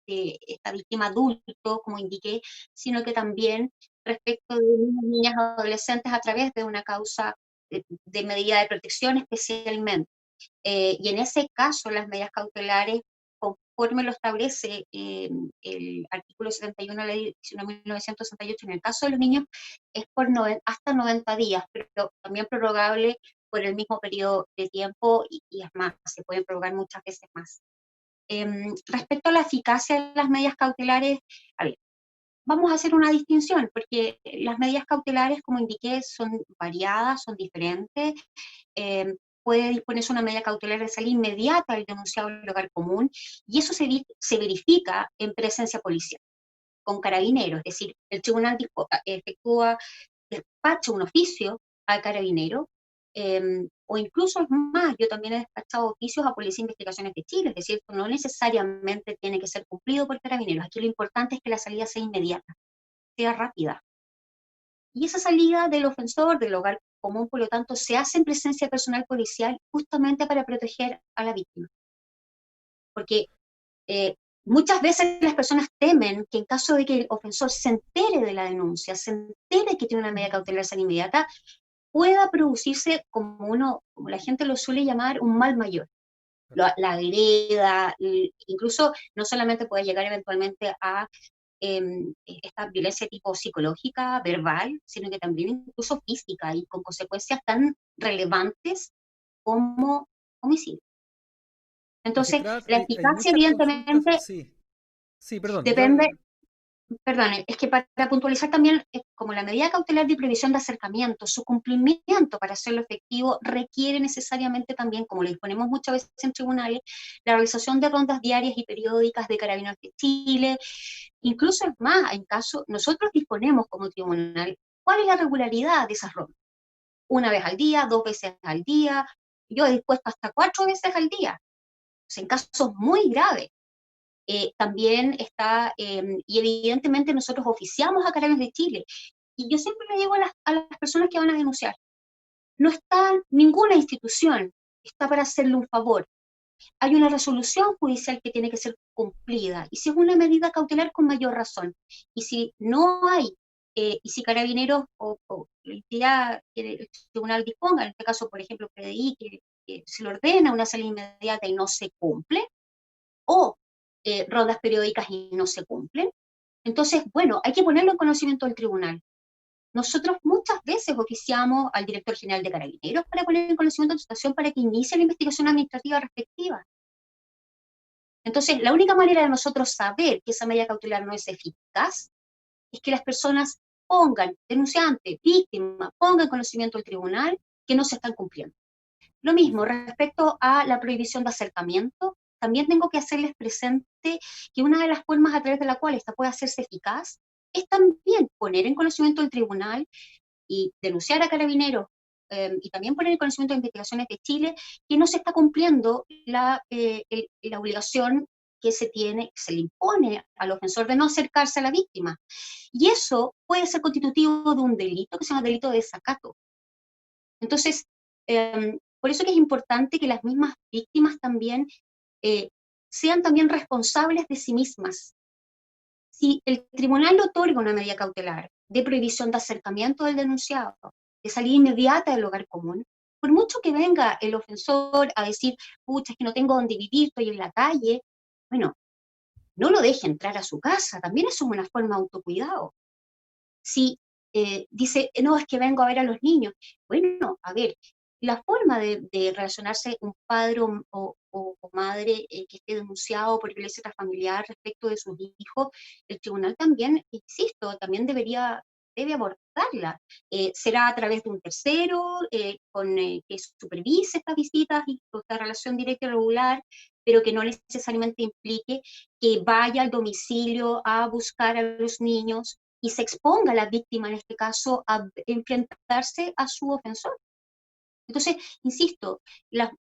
esta víctima adulto, como indiqué, sino que también respecto de niñas y adolescentes a través de una causa de medida de protección especialmente. Y en ese caso las medidas cautelares conforme lo establece el artículo 71 de la ley 1968, en el caso de los niños es por hasta 90 días, pero también prorrogable por el mismo periodo de tiempo y es más, se pueden prorrogar muchas veces más. Respecto a la eficacia de las medidas cautelares, a ver, vamos a hacer una distinción, porque las medidas cautelares, como indiqué, son variadas, son diferentes. Puede disponerse una medida cautelar de salida inmediata al denunciado del hogar común, y eso se verifica en presencia policial, con carabineros, es decir, el tribunal despacha un oficio al carabinero, o incluso es más, yo también he despachado oficios a Policía de Investigaciones de Chile, es decir, no necesariamente tiene que ser cumplido por carabineros, aquí lo importante es que la salida sea inmediata, sea rápida. Y esa salida del ofensor, del hogar común, por lo tanto, se hace en presencia de personal policial justamente para proteger a la víctima. Porque muchas veces las personas temen que en caso de que el ofensor se entere de la denuncia, se entere que tiene una medida cautelar de salida inmediata, pueda producirse, como la gente lo suele llamar, un mal mayor. La agreda, incluso no solamente puede llegar eventualmente a esta violencia de tipo psicológica, verbal, sino que también incluso física y con consecuencias tan relevantes como homicidio. Entonces, la Hay eficacia muchas consultas, evidentemente sí. Sí, perdón, depende. Perdón, es que para puntualizar también, como la medida cautelar de prohibición de acercamiento, su cumplimiento para hacerlo efectivo requiere necesariamente también, como lo disponemos muchas veces en tribunales, la realización de rondas diarias y periódicas de Carabineros de Chile, incluso es más, en caso, nosotros disponemos como tribunal, ¿cuál es la regularidad de esas rondas? Una vez al día, 2 veces al día, yo he dispuesto hasta 4 veces al día, en casos muy graves. También está, y evidentemente nosotros oficiamos a Carabineros de Chile, y yo siempre le digo a las personas que van a denunciar, no está ninguna institución, está para hacerle un favor. Hay una resolución judicial que tiene que ser cumplida, y si es una medida cautelar, con mayor razón. Y si no hay, y si Carabineros o la entidad que el tribunal disponga, en este caso, por ejemplo, PDI, que se le ordena una salida inmediata y no se cumple, o rondas periódicas y no se cumplen, entonces, bueno, hay que ponerlo en conocimiento del tribunal. Nosotros muchas veces oficiamos al director general de Carabineros para poner en conocimiento de la situación para que inicie la investigación administrativa respectiva. Entonces, la única manera de nosotros saber que esa medida cautelar no es eficaz es que las personas pongan, denunciante, víctima, pongan en conocimiento del tribunal que no se están cumpliendo. Lo mismo, respecto a la prohibición de acercamiento, también tengo que hacerles presente que una de las formas a través de la cual esta puede hacerse eficaz es también poner en conocimiento del tribunal y denunciar a Carabineros, y también poner en conocimiento de Investigaciones de Chile que no se está cumpliendo la obligación que se le impone al ofensor de no acercarse a la víctima. Y eso puede ser constitutivo de un delito que se llama delito de desacato. Entonces, por eso que es importante que las mismas víctimas también sean también responsables de sí mismas. Si el tribunal le otorga una medida cautelar de prohibición de acercamiento del denunciado, de salida inmediata del hogar común, por mucho que venga el ofensor a decir, pucha, es que no tengo dónde vivir, estoy en la calle, bueno, no lo deje entrar a su casa, también eso es una forma de autocuidado. Si dice, no, es que vengo a ver a los niños, bueno, a ver, la forma de relacionarse un padre o madre que esté denunciado por violencia intrafamiliar respecto de sus hijos, el tribunal también, insisto, también debe abordarla. Será a través de un tercero, que supervise estas visitas y esta relación directa y regular, pero que no necesariamente implique que vaya al domicilio a buscar a los niños y se exponga a la víctima, en este caso, a enfrentarse a su ofensor. Entonces, insisto,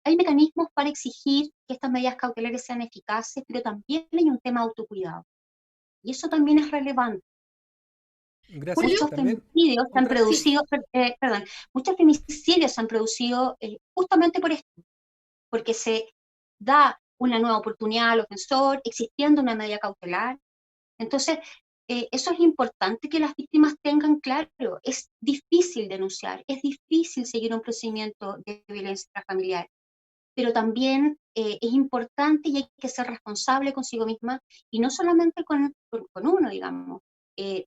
hay mecanismos para exigir que estas medidas cautelares sean eficaces, pero también hay un tema de autocuidado. Y eso también es relevante. Gracias. Muchos También femicidios se han otra, producido, muchos femicidios se han producido justamente por esto, porque se da una nueva oportunidad al ofensor, existiendo una medida cautelar. Entonces, eso es importante que las víctimas tengan claro. Es difícil denunciar, es difícil seguir un procedimiento de violencia familiar. pero también es importante y hay que ser responsable consigo misma, y no solamente con uno, digamos,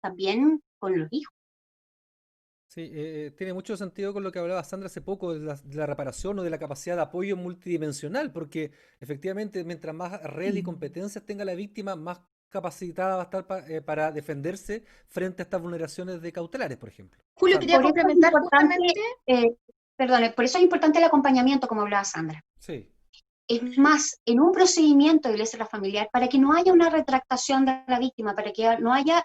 también con los hijos. Sí, tiene mucho sentido con lo que hablaba Sandra hace poco de la reparación o de la capacidad de apoyo multidimensional, porque efectivamente mientras más red y competencias tenga la víctima, más capacitada va a estar para defenderse frente a estas vulneraciones de cautelares, por ejemplo. Julio, Sandra. quería Por eso es complementar importante, justamente. perdone, por eso es importante el acompañamiento, como hablaba Sandra. Sí, Es más, en un procedimiento de violencia familiar, para que no haya una retractación de la víctima, para que no haya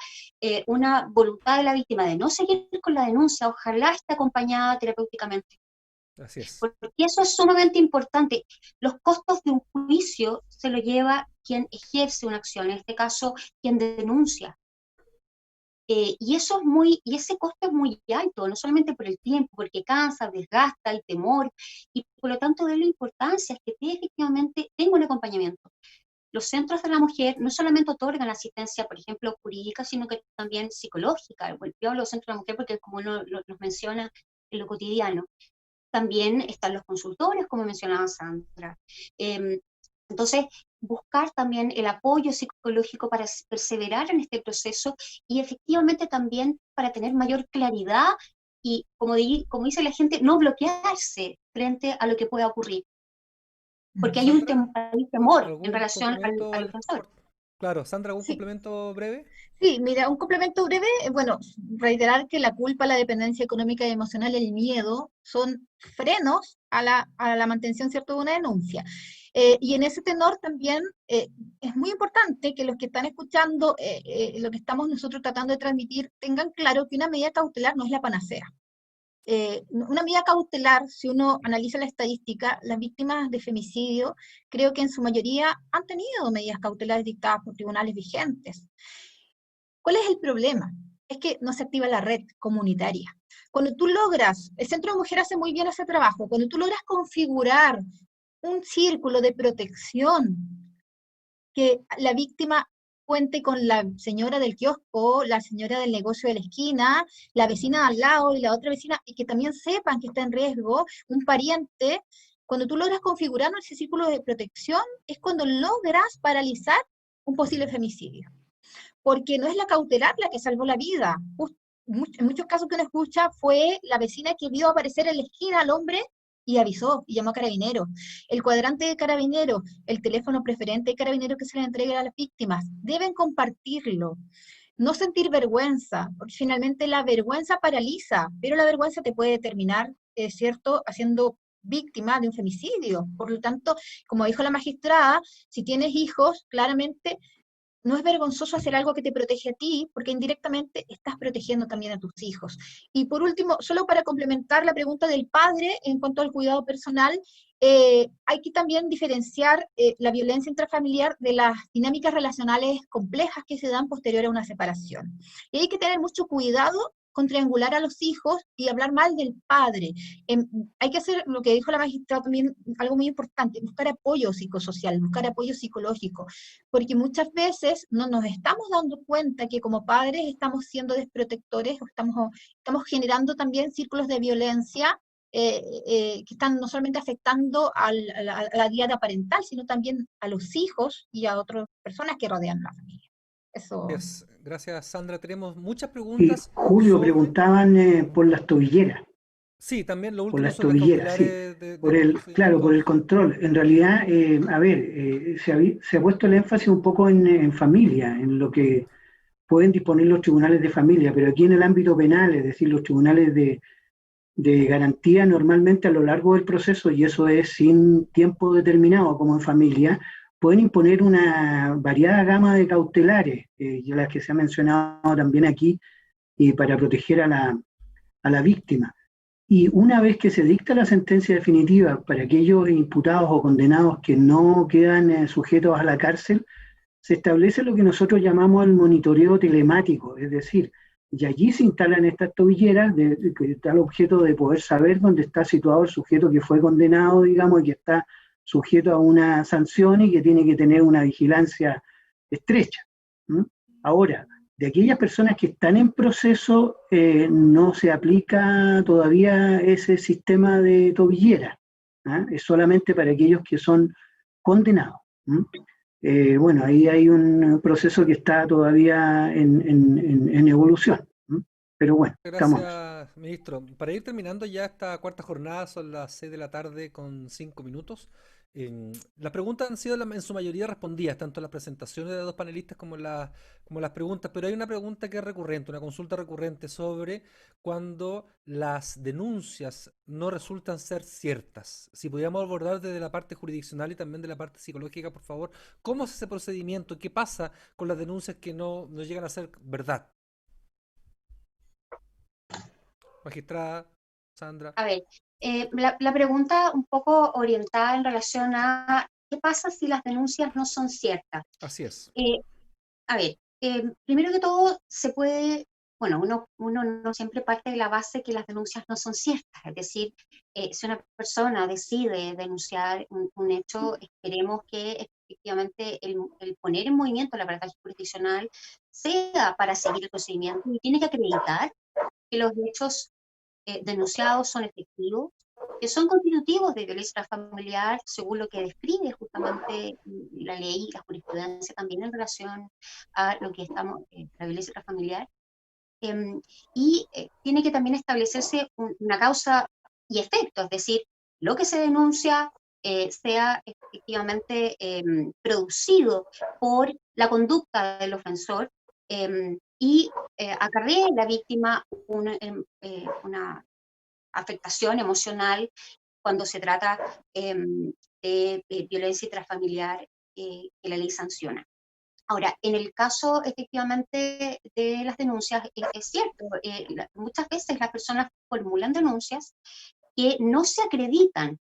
una voluntad de la víctima de no seguir con la denuncia, ojalá esté acompañada terapéuticamente. así es. Porque eso es sumamente importante. Los costos de un juicio se lo lleva quien ejerce una acción, en este caso, quien denuncia. Y ese costo es muy alto, no solamente por el tiempo, porque cansa, desgasta, el temor, y por lo tanto de la importancia es que efectivamente tenga un acompañamiento. Los centros de la mujer no solamente otorgan asistencia, por ejemplo, jurídica, sino que también psicológica. Bueno, yo hablo de los centros de la mujer porque es como uno nos menciona en lo cotidiano. También están los consultores, como mencionaba Sandra. Entonces, buscar también el apoyo psicológico para perseverar en este proceso y efectivamente también para tener mayor claridad y, como dice la gente, no bloquearse frente a lo que pueda ocurrir. Porque hay un temor en ¿Algún relación complemento al ofensor. Claro, Sandra, ¿algún Sí, complemento breve? sí, mira, un complemento breve, bueno, reiterar que la culpa, la dependencia económica y emocional, el miedo, son frenos a la mantención, ¿cierto?, de una denuncia. Y en ese tenor también es muy importante que los que están escuchando lo que estamos nosotros tratando de transmitir tengan claro que una medida cautelar no es la panacea. Una medida cautelar, si uno analiza la estadística, las víctimas de femicidio creo que en su mayoría han tenido medidas cautelares dictadas por tribunales vigentes. ¿Cuál es el problema? Es que no se activa la red comunitaria. Cuando tú logras, el Centro de Mujer hace muy bien ese trabajo, cuando tú logras configurar un círculo de protección, que la víctima cuente con la señora del kiosco, la señora del negocio de la esquina, la vecina al lado y la otra vecina, y que también sepan que está en riesgo, un pariente. Cuando tú logras configurar ese círculo de protección, es cuando logras paralizar un posible femicidio. Porque no es la cautelar la que salvó la vida. En muchos casos que uno escucha fue la vecina que vio aparecer en la esquina al hombre y avisó, y llamó a carabineros. El cuadrante de carabineros, el teléfono preferente de carabineros que se le entrega a las víctimas, deben compartirlo. No sentir vergüenza, porque finalmente la vergüenza paraliza, pero la vergüenza te puede terminar, ¿cierto?, haciendo víctima de un femicidio. Por lo tanto, como dijo la magistrada, si tienes hijos, claramente no es vergonzoso hacer algo que te protege a ti, porque indirectamente estás protegiendo también a tus hijos. Y por último, solo para complementar la pregunta del padre en cuanto al cuidado personal, hay que también diferenciar la violencia intrafamiliar de las dinámicas relacionales complejas que se dan posterior a una separación. Y hay que tener mucho cuidado con triangular a los hijos y hablar mal del padre. Hay que hacer lo que dijo la magistrada también, algo muy importante, buscar apoyo psicosocial, buscar apoyo psicológico, porque muchas veces no nos estamos dando cuenta que como padres estamos siendo desprotectores, o estamos generando también círculos de violencia que están no solamente afectando a la diada parental, sino también a los hijos y a otras personas que rodean la familia. Eso. Gracias, Sandra. Tenemos muchas Y preguntas Julio, sobre... preguntaban por las tobilleras, Sí, también lo por último las sobre las tobilleras, sí, cautelares del claro, por procedimiento. el control. En realidad, a ver, se ha puesto el énfasis un poco en familia, en lo que pueden disponer los tribunales de familia, pero aquí en el ámbito penal, es decir, los tribunales de garantía normalmente a lo largo del proceso, y eso es sin tiempo determinado como en familia, pueden imponer una variada gama de cautelares, las que se ha mencionado también aquí, y para proteger a la víctima. Y una vez que se dicta la sentencia definitiva para aquellos imputados o condenados que no quedan sujetos a la cárcel, se establece lo que nosotros llamamos el monitoreo telemático, es decir, y allí se instalan estas tobilleras que está el objeto de poder saber dónde está situado el sujeto que fue condenado, digamos, y que está sujeto a una sanción y que tiene que tener una vigilancia estrecha. ¿Mm? Ahora, de aquellas personas que están en proceso, no se aplica todavía ese sistema de tobillera. ¿ah? Es solamente para aquellos que son condenados. Bueno, ahí hay un proceso que está todavía en evolución. Pero bueno, estamos. Gracias, ministro. Para ir terminando ya esta cuarta jornada, son las 6 de la tarde con 5 minutos. Las preguntas han sido en su mayoría respondidas, tanto en las presentaciones de dos panelistas como como las preguntas, pero hay una pregunta que es recurrente, una consulta recurrente sobre cuando las denuncias no resultan ser ciertas. Si pudiéramos abordar desde la parte jurisdiccional y también de la parte psicológica, por favor, ¿cómo es ese procedimiento? ¿Qué pasa con las denuncias que no llegan a ser verdad? Magistrada Sandra. A ver, la pregunta un poco orientada en relación a qué pasa si las denuncias no son ciertas. Así es. A ver, primero que todo se puede, bueno, uno no siempre parte de la base que las denuncias no son ciertas, es decir, si una persona decide denunciar un hecho, esperemos que efectivamente el poner en movimiento la verdad jurisdiccional sea para seguir el procedimiento y tiene que acreditar que los hechos denunciados son efectivos, que son constitutivos de violencia familiar, según lo que describe justamente la ley y la jurisprudencia también en relación a lo que estamos, la violencia familiar, y tiene que también establecerse una causa y efecto, es decir, lo que se denuncia sea efectivamente producido por la conducta del ofensor, y acarrea a la víctima una afectación emocional cuando se trata de violencia intrafamiliar que la ley sanciona. Ahora, en el caso efectivamente de las denuncias, es cierto, muchas veces las personas formulan denuncias que no se acreditan,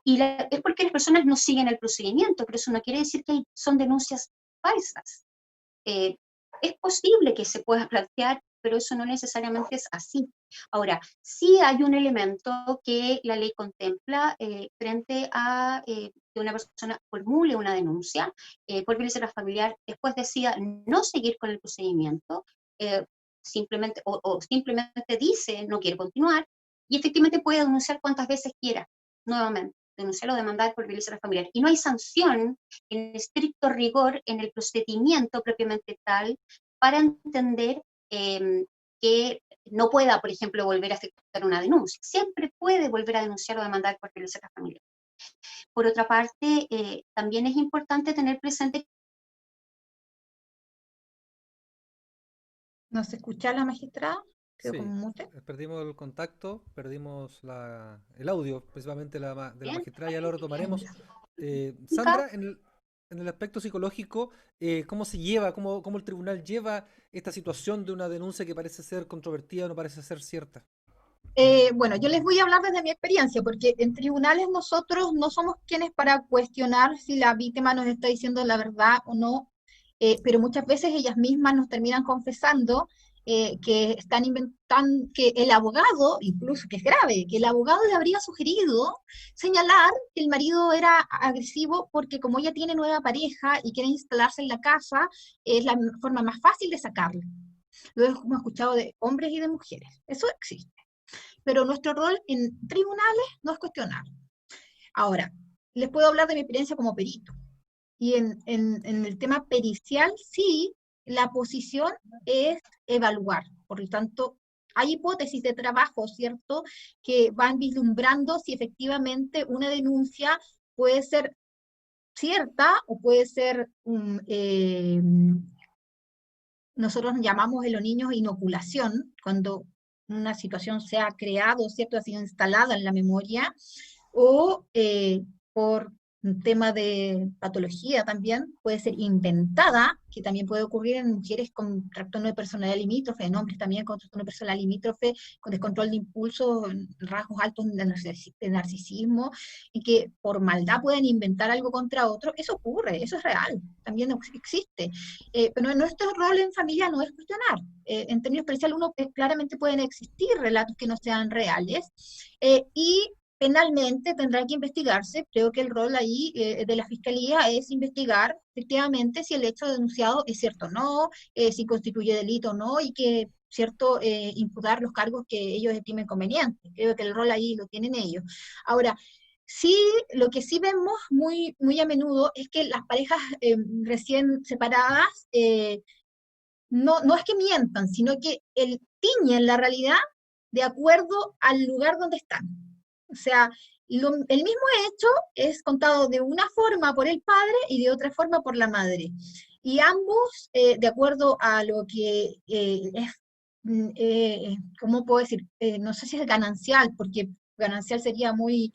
y es porque las personas no siguen el procedimiento, pero eso no quiere decir que son denuncias falsas. Es posible que se pueda plantear, pero eso no necesariamente es así. Ahora, sí hay un elemento que la ley contempla frente a que una persona formule una denuncia por violencia familiar, después decida no seguir con el procedimiento, simplemente, o simplemente dice no quiere continuar, y efectivamente puede denunciar cuantas veces quiera, nuevamente, denunciar o demandar por violencia familiar. Y no hay sanción en estricto rigor en el procedimiento propiamente tal para entender que no pueda, por ejemplo, volver a efectuar una denuncia. Siempre puede volver a denunciar o demandar por violencia familiar. Por otra parte, también es importante tener presente. ¿No se escucha la magistrada? Quedó Sí, como mute. perdimos el contacto, perdimos el audio, principalmente de la magistrada, ya lo retomaremos. Sandra, en el aspecto psicológico, ¿cómo se lleva, cómo el tribunal lleva esta situación de una denuncia que parece ser controvertida o no parece ser cierta? Bueno, yo les voy a hablar desde mi experiencia, porque en tribunales nosotros no somos quienes para cuestionar si la víctima nos está diciendo la verdad o no, pero muchas veces ellas mismas nos terminan confesando que están inventando, que el abogado, incluso que es grave, que el abogado le habría sugerido señalar que el marido era agresivo porque como ella tiene nueva pareja y quiere instalarse en la casa, es la forma más fácil de sacarlo. Lo hemos escuchado de hombres y de mujeres. Eso existe. Pero nuestro rol en tribunales no es cuestionar. Ahora, les puedo hablar de mi experiencia como perito. Y en el tema pericial, sí, la posición es evaluar. Por lo tanto, hay hipótesis de trabajo, ¿cierto?, que van vislumbrando si efectivamente una denuncia puede ser cierta o puede ser, nosotros llamamos en los niños inoculación, cuando una situación se ha creado, ¿cierto?, ha sido instalada en la memoria, o por un tema de patología también, puede ser inventada, que también puede ocurrir en mujeres con trastorno de personalidad limítrofe, en hombres también con trastorno de personalidad limítrofe, con descontrol de impulsos, rasgos altos de narcisismo, y que por maldad pueden inventar algo contra otro. Eso ocurre, eso es real, también existe. Pero nuestro rol en familia no es cuestionar. En términos periciales, claramente pueden existir relatos que no sean reales, y penalmente tendrá que investigarse. Creo que el rol ahí de la Fiscalía es investigar efectivamente si el hecho denunciado es cierto o no, si constituye delito o no, y que, cierto, imputar los cargos que ellos estimen convenientes. Creo que el rol ahí lo tienen ellos. Ahora, Sí, lo que sí vemos muy a menudo es que las parejas recién separadas no es que mientan, sino que tiñen la realidad de acuerdo al lugar donde están. O sea, el mismo hecho es contado de una forma por el padre y de otra forma por la madre. Y ambos, de acuerdo a lo que es, ¿cómo puedo decir? No sé si es ganancial, porque ganancial sería muy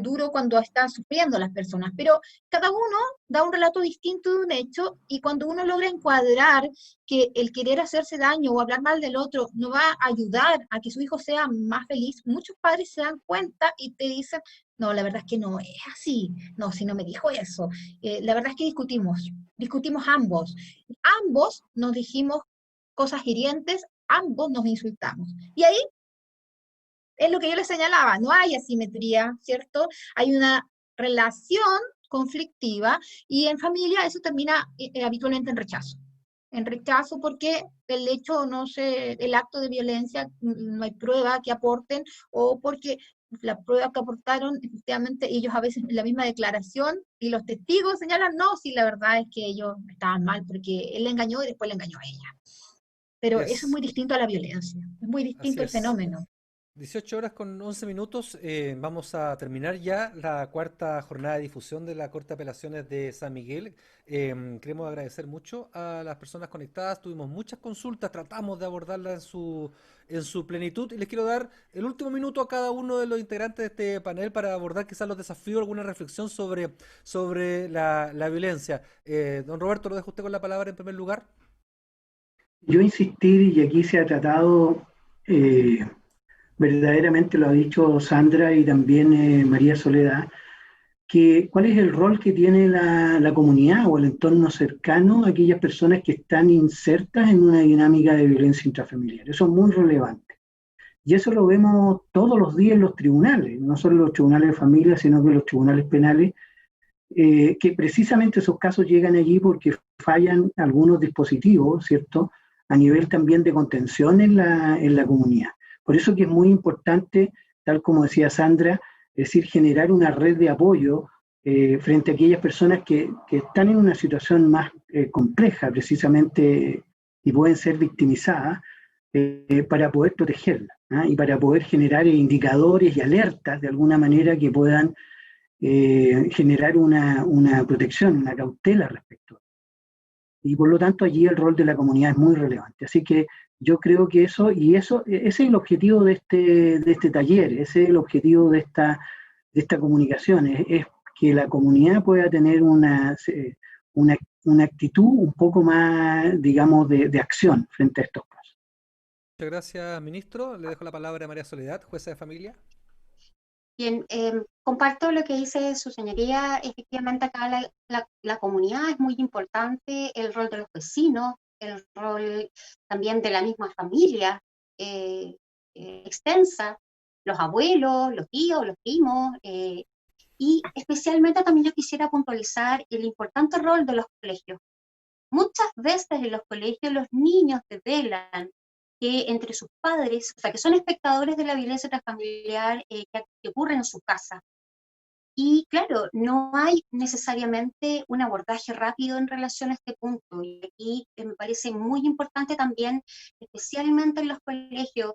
duro cuando están sufriendo las personas, pero cada uno da un relato distinto de un hecho y cuando uno logra encuadrar que el querer hacerse daño o hablar mal del otro no va a ayudar a que su hijo sea más feliz, muchos padres se dan cuenta y te dicen, no, la verdad es que no es así, no, si no me dijo eso. La verdad es que discutimos ambos nos dijimos cosas hirientes, ambos nos insultamos. Y ahí es lo que yo les señalaba, no hay asimetría, ¿cierto? Hay una relación conflictiva y en familia eso termina habitualmente en rechazo. En rechazo porque el hecho, no sé, el acto de violencia, no hay prueba que aporten o porque la prueba que aportaron, efectivamente, ellos a veces en la misma declaración y los testigos señalan, no, sí, la verdad es que ellos estaban mal porque él le engañó y después le engañó a ella. Pero eso es Es, muy distinto a la violencia, es muy así distinto el es. fenómeno. 18 horas con 11 minutos. Vamos a terminar ya la cuarta jornada de difusión de la Corte de Apelaciones de San Miguel. Queremos agradecer mucho a las personas conectadas. Tuvimos muchas consultas, tratamos de abordarlas en su plenitud. Y les quiero dar el último minuto a cada uno de los integrantes de este panel para abordar quizás los desafíos, alguna reflexión sobre la violencia. Don Roberto, lo dejo a usted con la palabra en primer lugar. Yo insistir, y aquí se ha tratado, eh, verdaderamente lo ha dicho Sandra y también María Soledad, que cuál es el rol que tiene la comunidad o el entorno cercano a aquellas personas que están insertas en una dinámica de violencia intrafamiliar. Eso es muy relevante. Y eso lo vemos todos los días en los tribunales, no solo en los tribunales de familia, sino que en los tribunales penales, que precisamente esos casos llegan allí porque fallan algunos dispositivos, ¿cierto? A nivel también de contención en la comunidad. Por eso que es muy importante, tal como decía Sandra, es decir, generar una red de apoyo frente a aquellas personas que están en una situación más compleja, precisamente, y pueden ser victimizadas, para poder protegerlas, ¿ah? Y para poder generar indicadores y alertas de alguna manera que puedan generar una protección, una cautela respecto. Y por lo tanto allí el rol de la comunidad es muy relevante. Así que yo creo que ese es el objetivo de este taller, ese es el objetivo de esta comunicación, es que la comunidad pueda tener una actitud un poco más, digamos, de acción frente a estos casos. Muchas gracias, ministro. Le dejo la palabra a María Soledad, jueza de familia. Bien, comparto lo que dice su señoría. Efectivamente, acá la comunidad es muy importante, el rol de los vecinos, el rol también de la misma familia extensa, los abuelos, los tíos, los primos, y especialmente también yo quisiera puntualizar el importante rol de los colegios. Muchas veces en los colegios los niños develan que entre sus padres, o sea, que son espectadores de la violencia intrafamiliar que ocurre en su casa. Y claro, no hay necesariamente un abordaje rápido en relación a este punto. Y aquí me parece muy importante también, especialmente en los colegios,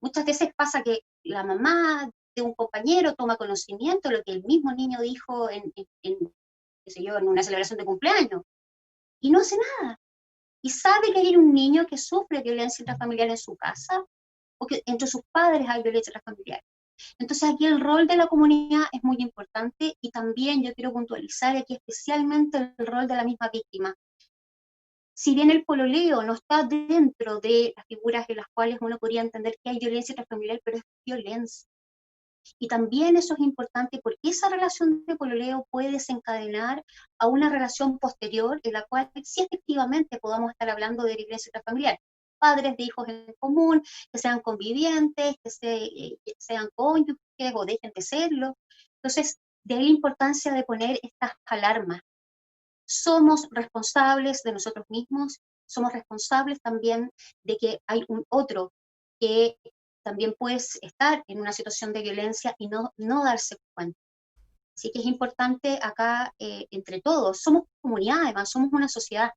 muchas veces pasa que la mamá de un compañero toma conocimiento de lo que el mismo niño dijo qué sé yo, en una celebración de cumpleaños, y no hace nada. Y sabe que hay un niño que sufre violencia intrafamiliar en su casa, o que entre sus padres hay violencia intrafamiliar. Entonces aquí el rol de la comunidad es muy importante y también yo quiero puntualizar aquí especialmente el rol de la misma víctima. Si bien el pololeo no está dentro de las figuras en las cuales uno podría entender que hay violencia intrafamiliar, pero es violencia. Y también eso es importante porque esa relación de pololeo puede desencadenar a una relación posterior en la cual sí efectivamente podamos estar hablando de violencia intrafamiliar. Padres de hijos en común, que sean convivientes, que sean cónyuges o dejen de serlo. Entonces, de ahí la importancia de poner estas alarmas. Somos responsables de nosotros mismos, somos responsables también de que hay un otro que también puedes estar en una situación de violencia y no darse cuenta. Así que es importante acá, entre todos, somos comunidad, además, somos una sociedad,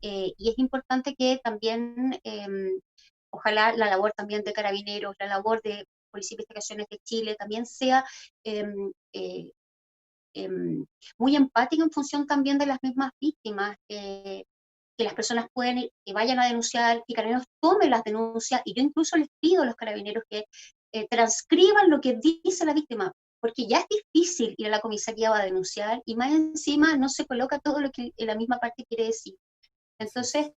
y es importante que también, ojalá la labor también de Carabineros, la labor de Policía de Investigaciones de Chile también sea muy empática en función también de las mismas víctimas, que las personas pueden ir, que vayan a denunciar, que Carabineros tome las denuncias, y yo incluso les pido a los Carabineros que transcriban lo que dice la víctima, porque ya es difícil ir a la comisaría a denunciar, y más encima no se coloca todo lo que la misma parte quiere decir. Entonces,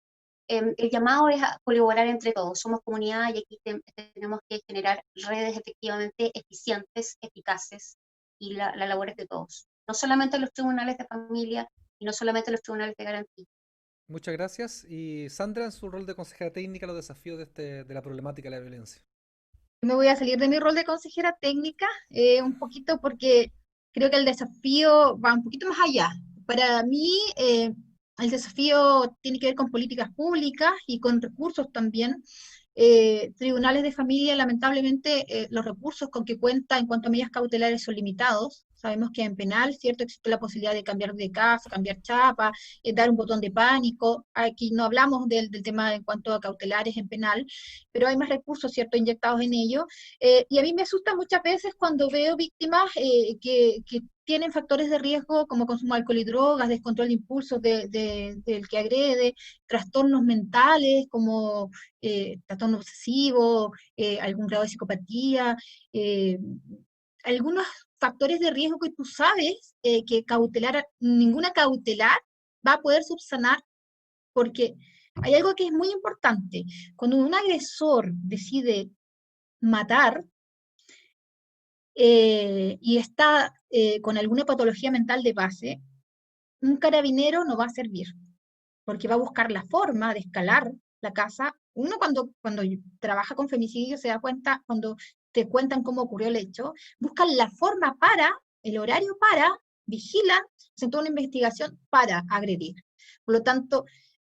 el llamado es a colaborar entre todos, somos comunidad y aquí tenemos que generar redes efectivamente eficientes, eficaces, y la labor es de todos, no solamente los tribunales de familia y no solamente los tribunales de garantía. Muchas gracias. Y Sandra, en su rol de consejera técnica, los desafíos de la problemática de la violencia. Me voy a salir de mi rol de consejera técnica un poquito porque creo que el desafío va un poquito más allá. Para mí, el desafío tiene que ver con políticas públicas y con recursos también. Tribunales de familia, lamentablemente, los recursos con que cuenta en cuanto a medidas cautelares son limitados. Sabemos que en penal, ¿cierto?, existe la posibilidad de cambiar de casa, cambiar chapa, dar un botón de pánico. Aquí no hablamos del tema en cuanto a cautelares en penal, pero hay más recursos, ¿cierto?, inyectados en ello. Y a mí me asusta muchas veces cuando veo víctimas que tienen factores de riesgo como consumo de alcohol y drogas, descontrol de impulsos del que agrede, trastornos mentales como trastorno obsesivo, algún grado de psicopatía, algunos factores de riesgo que tú sabes que ninguna cautelar va a poder subsanar, porque hay algo que es muy importante. Cuando un agresor decide matar y está con alguna patología mental de base, un carabinero no va a servir, porque va a buscar la forma de escalar la casa. Uno cuando trabaja con femicidio se da cuenta, cuando te cuentan cómo ocurrió el hecho, buscan la forma el horario vigilan, hacen toda una investigación para agredir. Por lo tanto,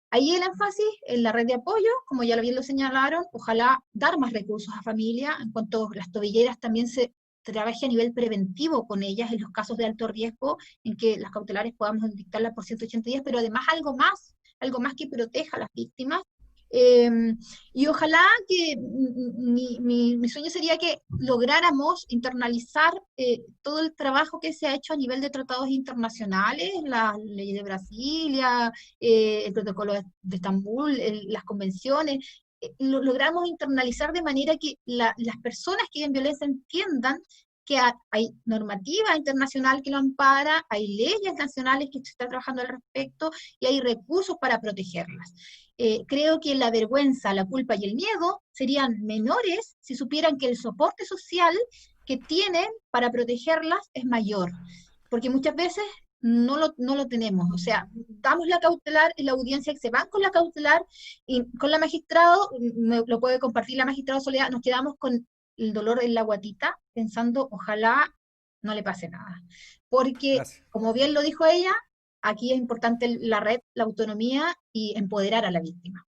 ahí el énfasis en la red de apoyo, como ya bien lo señalaron, ojalá dar más recursos a familia, en cuanto a las tobilleras también se trabaje a nivel preventivo con ellas en los casos de alto riesgo, en que las cautelares podamos dictarlas por 180 días, pero además algo más que proteja a las víctimas. Y ojalá que mi sueño sería que lográramos internalizar todo el trabajo que se ha hecho a nivel de tratados internacionales, la ley de Brasilia, el protocolo de Estambul, las convenciones, logramos internalizar de manera que las personas que viven violencia entiendan que hay normativa internacional que lo ampara, hay leyes nacionales que se está trabajando al respecto y hay recursos para protegerlas. Creo que la vergüenza, la culpa y el miedo serían menores si supieran que el soporte social que tienen para protegerlas es mayor, porque muchas veces no lo tenemos. O sea, damos la cautelar en la audiencia que se van con la cautelar y con la magistrado, lo puede compartir la magistrada Soledad, nos quedamos con el dolor en la guatita pensando ojalá no le pase nada. Porque, Gracias. como bien lo dijo ella, aquí es importante la red, la autonomía y empoderar a la víctima.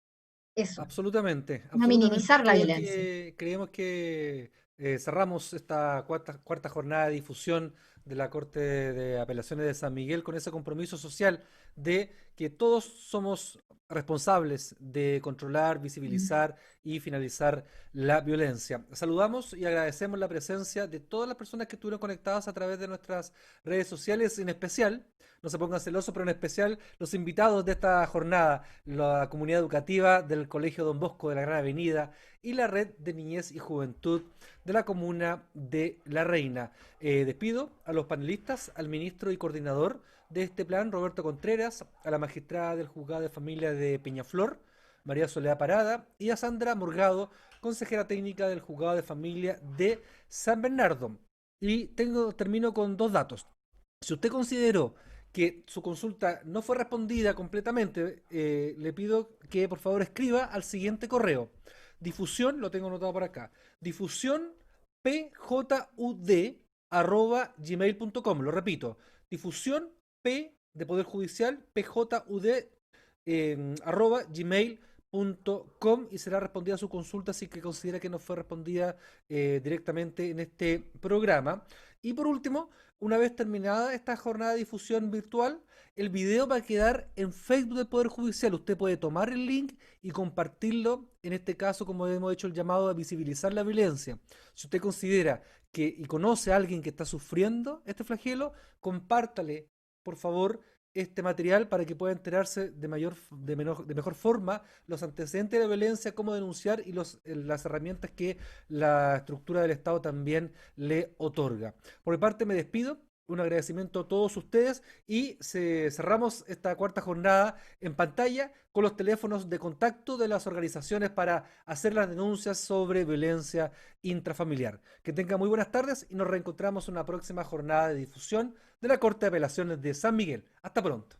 Eso, Absolutamente, no absolutamente. minimizar la violencia. Creemos que cerramos esta cuarta jornada de difusión de la Corte de Apelaciones de San Miguel con ese compromiso social de que todos somos responsables de controlar, visibilizar y finalizar la violencia. Saludamos y agradecemos la presencia de todas las personas que estuvieron conectadas a través de nuestras redes sociales, en especial, no se pongan celosos, pero en especial los invitados de esta jornada, la comunidad educativa del Colegio Don Bosco de la Gran Avenida y la Red de Niñez y Juventud de la Comuna de La Reina. Despido a los panelistas, al ministro y coordinador de este plan, Roberto Contreras, a la magistrada del Juzgado de Familia de Peñaflor, María Soledad Parada, y a Sandra Morgado, consejera técnica del Juzgado de Familia de San Bernardo. Y termino con dos datos. Si usted consideró que su consulta no fue respondida completamente, le pido que por favor escriba al siguiente correo. Difusión, lo tengo anotado por acá, difusión pjud@gmail.com. Lo repito, difusión p de Poder Judicial, pjud @gmail.com. y será respondida su consulta si que considera que no fue respondida directamente en este programa. Y por último, una vez terminada esta jornada de difusión virtual, el video va a quedar en Facebook del Poder Judicial. Usted puede tomar el link y compartirlo, en este caso, como hemos hecho el llamado a visibilizar la violencia. Si usted considera que y conoce a alguien que está sufriendo este flagelo, compártale, por favor, este material para que pueda enterarse de mejor forma los antecedentes de la violencia, cómo denunciar y las herramientas que la estructura del Estado también le otorga. Por mi parte me despido, un agradecimiento a todos ustedes y cerramos esta cuarta jornada en pantalla con los teléfonos de contacto de las organizaciones para hacer las denuncias sobre violencia intrafamiliar. Que tengan muy buenas tardes y nos reencontramos en una próxima jornada de difusión de la Corte de Apelaciones de San Miguel. Hasta pronto.